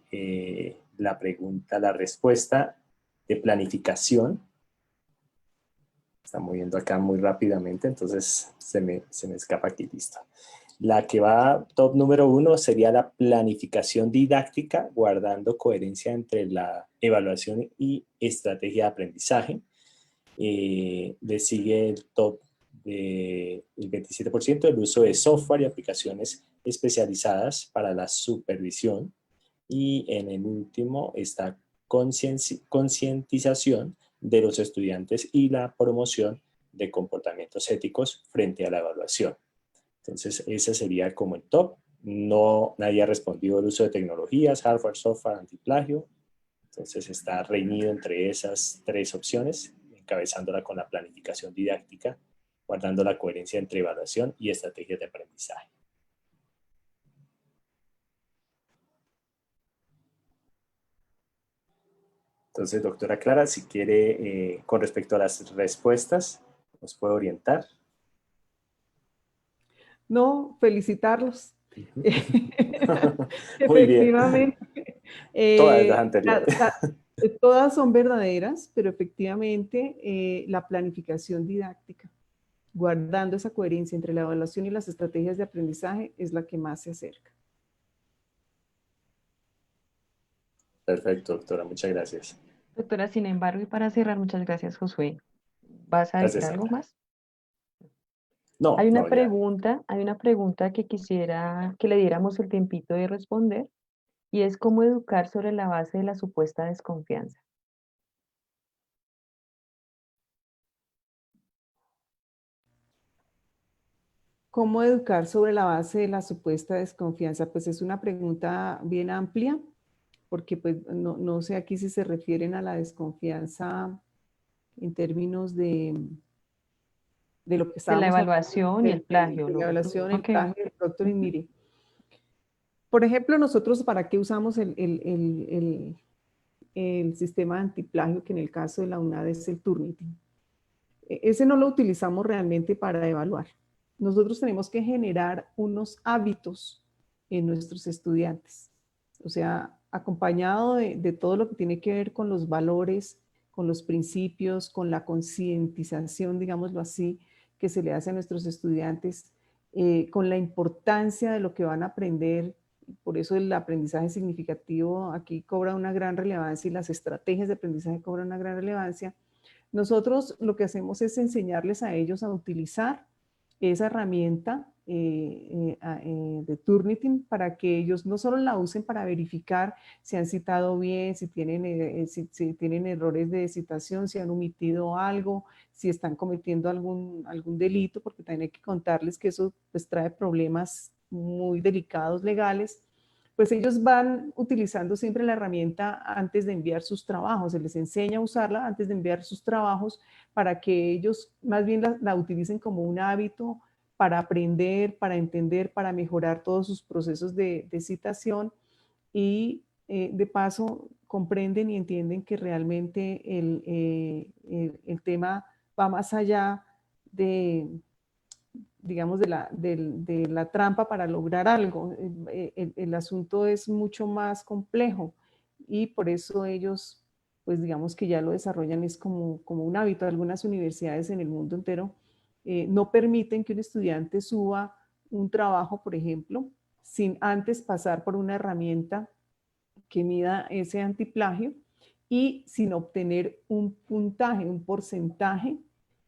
la respuesta de planificación está moviendo acá muy rápidamente, entonces se me escapa aquí, listo. La que va top número 1 sería la planificación didáctica, guardando coherencia entre la evaluación y estrategia de aprendizaje. Le sigue el top del 27%, el uso de software y aplicaciones especializadas para la supervisión. Y en el último está concientización de los estudiantes y la promoción de comportamientos éticos frente a la evaluación. Entonces, ese sería como el top. No, nadie ha respondido el uso de tecnologías, hardware, software, antiplagio. Entonces, está reñido entre esas 3 opciones, encabezándola con la planificación didáctica, guardando la coherencia entre evaluación y estrategias de aprendizaje. Entonces, doctora Clara, si quiere, con respecto a las respuestas, ¿nos puede orientar? No, felicitarlos. Muy bien. Efectivamente. Todas las anteriores. Todas son verdaderas, pero efectivamente la planificación didáctica, guardando esa coherencia entre la evaluación y las estrategias de aprendizaje, es la que más se acerca. Perfecto, doctora, muchas gracias. Doctora, sin embargo, y para cerrar, muchas gracias, Josué. ¿Vas a decir algo más? No, hay una ya. pregunta que quisiera que le diéramos el tiempito de responder, y es cómo educar sobre la base de la supuesta desconfianza. ¿Cómo educar sobre la base de la supuesta desconfianza? Pues es una pregunta bien amplia, porque pues no sé aquí si se refieren a la desconfianza en términos de lo que estábamos De la evaluación y el plagio. de la evaluación, el Okay. plagio, el doctor. Y mire, por ejemplo, nosotros, ¿para qué usamos el sistema antiplagio, que en el caso de la UNAD es el Turnitin? Ese no lo utilizamos realmente para evaluar. Nosotros tenemos que generar unos hábitos en nuestros estudiantes. O sea, acompañado de todo lo que tiene que ver con los valores, con los principios, con la concientización, digámoslo así, que se le hace a nuestros estudiantes, con la importancia de lo que van a aprender. Por eso el aprendizaje significativo aquí cobra una gran relevancia y las estrategias de aprendizaje cobran una gran relevancia. Nosotros lo que hacemos es enseñarles a ellos a utilizar esa herramienta de Turnitin para que ellos no solo la usen para verificar si han citado bien, si tienen errores de citación, si han omitido algo, si están cometiendo algún delito, porque también hay que contarles que eso pues trae problemas muy delicados legales. Pues ellos van utilizando siempre la herramienta antes de enviar sus trabajos, se les enseña a usarla antes de enviar sus trabajos para que ellos más bien la utilicen como un hábito para aprender, para entender, para mejorar todos sus procesos de citación y de paso comprenden y entienden que realmente el tema va más allá de, digamos, de la trampa para lograr algo. El asunto es mucho más complejo y por eso ellos, pues digamos que ya lo desarrollan es como un hábito. Algunas universidades en el mundo entero no permiten que un estudiante suba un trabajo, por ejemplo, sin antes pasar por una herramienta que mida ese antiplagio y sin obtener un puntaje, un porcentaje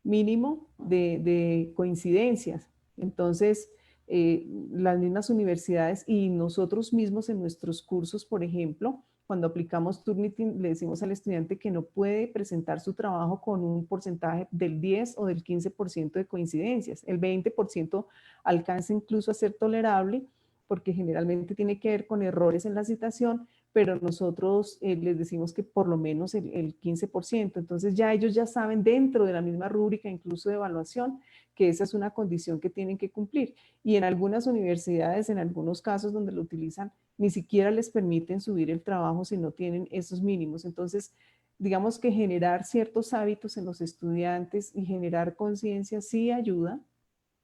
mínimo de coincidencias. Entonces, las mismas universidades y nosotros mismos en nuestros cursos, por ejemplo, cuando aplicamos Turnitin, le decimos al estudiante que no puede presentar su trabajo con un porcentaje del 10 o del 15% de coincidencias. El 20% alcanza incluso a ser tolerable porque generalmente tiene que ver con errores en la citación, pero nosotros les decimos que por lo menos el 15%. Entonces ya ellos ya saben dentro de la misma rúbrica, incluso de evaluación, que esa es una condición que tienen que cumplir. Y en algunas universidades, en algunos casos donde lo utilizan, ni siquiera les permiten subir el trabajo si no tienen esos mínimos. Entonces, digamos que generar ciertos hábitos en los estudiantes y generar conciencia sí ayuda.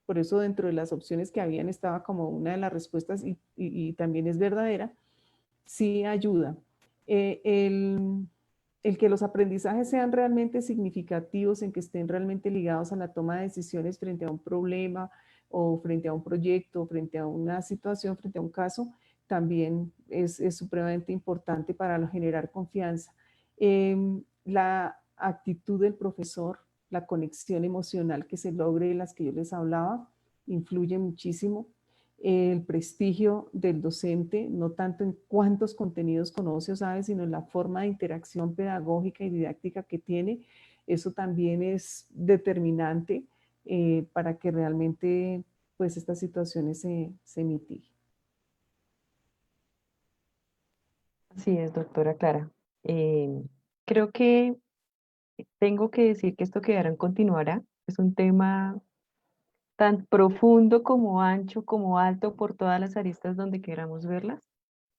Por eso dentro de las opciones que habían estaba como una de las respuestas y también es verdadera, sí ayuda. El que los aprendizajes sean realmente significativos, en que estén realmente ligados a la toma de decisiones frente a un problema o frente a un proyecto, frente a una situación, frente a un caso, también es supremamente importante para generar confianza. La actitud del profesor, la conexión emocional que se logre, de las que yo les hablaba, influye muchísimo. El prestigio del docente, no tanto en cuántos contenidos conoce o sabe, sino en la forma de interacción pedagógica y didáctica que tiene. Eso también es determinante para que realmente pues, estas situaciones se mitiguen. Así es, doctora Clara. Creo que tengo que decir que esto quedará en continuará. Es un tema tan profundo como ancho, como alto por todas las aristas donde queramos verlas.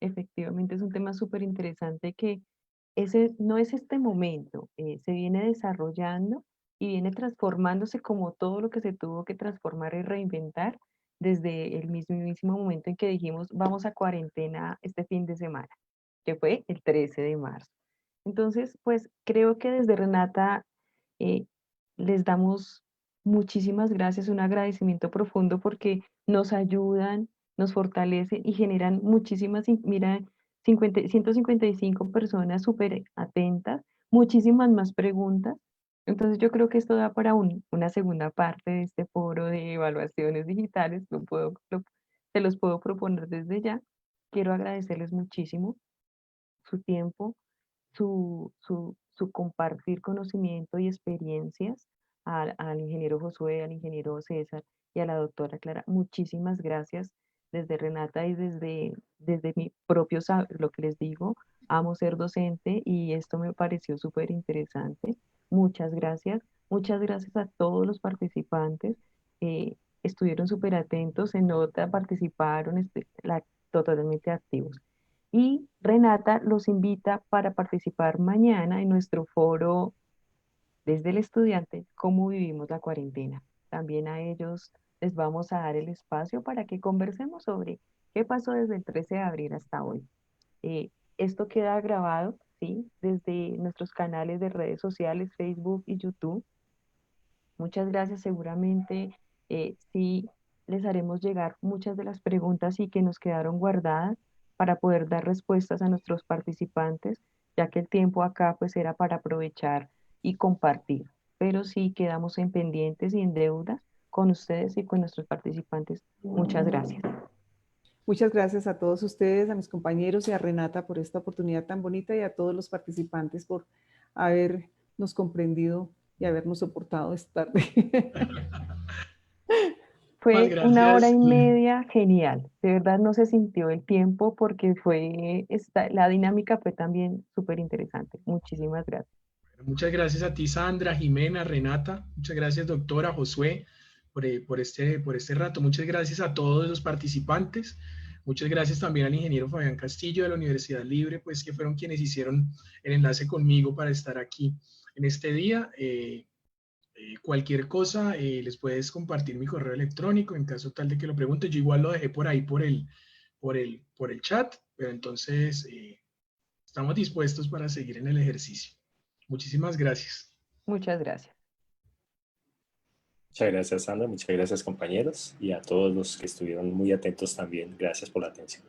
Efectivamente es un tema súper interesante que no es este momento, se viene desarrollando y viene transformándose como todo lo que se tuvo que transformar y reinventar desde el mismísimo momento en que dijimos vamos a cuarentena este fin de semana, que fue el 13 de marzo. Entonces, pues creo que desde Renata eh, les damos muchísimas gracias, un agradecimiento profundo porque nos ayudan, nos fortalecen y generan muchísimas, mira, 155 personas súper atentas, muchísimas más preguntas. Entonces yo creo que esto da para una segunda parte de este foro de evaluaciones digitales, se los puedo proponer desde ya. Quiero agradecerles muchísimo su tiempo, su compartir conocimiento y experiencias al ingeniero Josué, al ingeniero César y a la doctora Clara. Muchísimas gracias desde Renata y desde mi propio, lo que les digo, amo ser docente y esto me pareció súper interesante. Muchas gracias. Muchas gracias a todos los participantes. Estuvieron súper atentos, se nota, participaron, totalmente activos. Y Renata los invita para participar mañana en nuestro foro desde el estudiante, cómo vivimos la cuarentena. También a ellos les vamos a dar el espacio para que conversemos sobre qué pasó desde el 13 de abril hasta hoy. Esto queda grabado, ¿sí? Desde nuestros canales de redes sociales, Facebook y YouTube. Muchas gracias, seguramente sí les haremos llegar muchas de las preguntas y que nos quedaron guardadas para poder dar respuestas a nuestros participantes, ya que el tiempo acá pues era para aprovechar y compartir. Pero sí quedamos en pendientes y en deuda con ustedes y con nuestros participantes. Muchas gracias. Muchas gracias a todos ustedes, a mis compañeros y a Renata por esta oportunidad tan bonita y a todos los participantes por habernos comprendido y habernos soportado esta tarde. Fue una hora y media genial. De verdad no se sintió el tiempo porque la dinámica fue también súper interesante. Muchísimas gracias. Muchas gracias a ti, Sandra, Jimena, Renata. Muchas gracias, doctora, Josué, por este rato. Muchas gracias a todos los participantes. Muchas gracias también al ingeniero Fabián Castillo de la Universidad Libre, pues que fueron quienes hicieron el enlace conmigo para estar aquí en este día. Cualquier cosa, les puedes compartir mi correo electrónico en caso tal de que lo pregunte. Yo igual lo dejé por ahí por el chat, pero entonces estamos dispuestos para seguir en el ejercicio. Muchísimas gracias. Muchas gracias. Muchas gracias, Sandra. Muchas gracias, compañeros. Y a todos los que estuvieron muy atentos también. Gracias por la atención.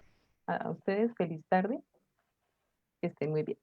A ustedes, feliz tarde. Que estén muy bien.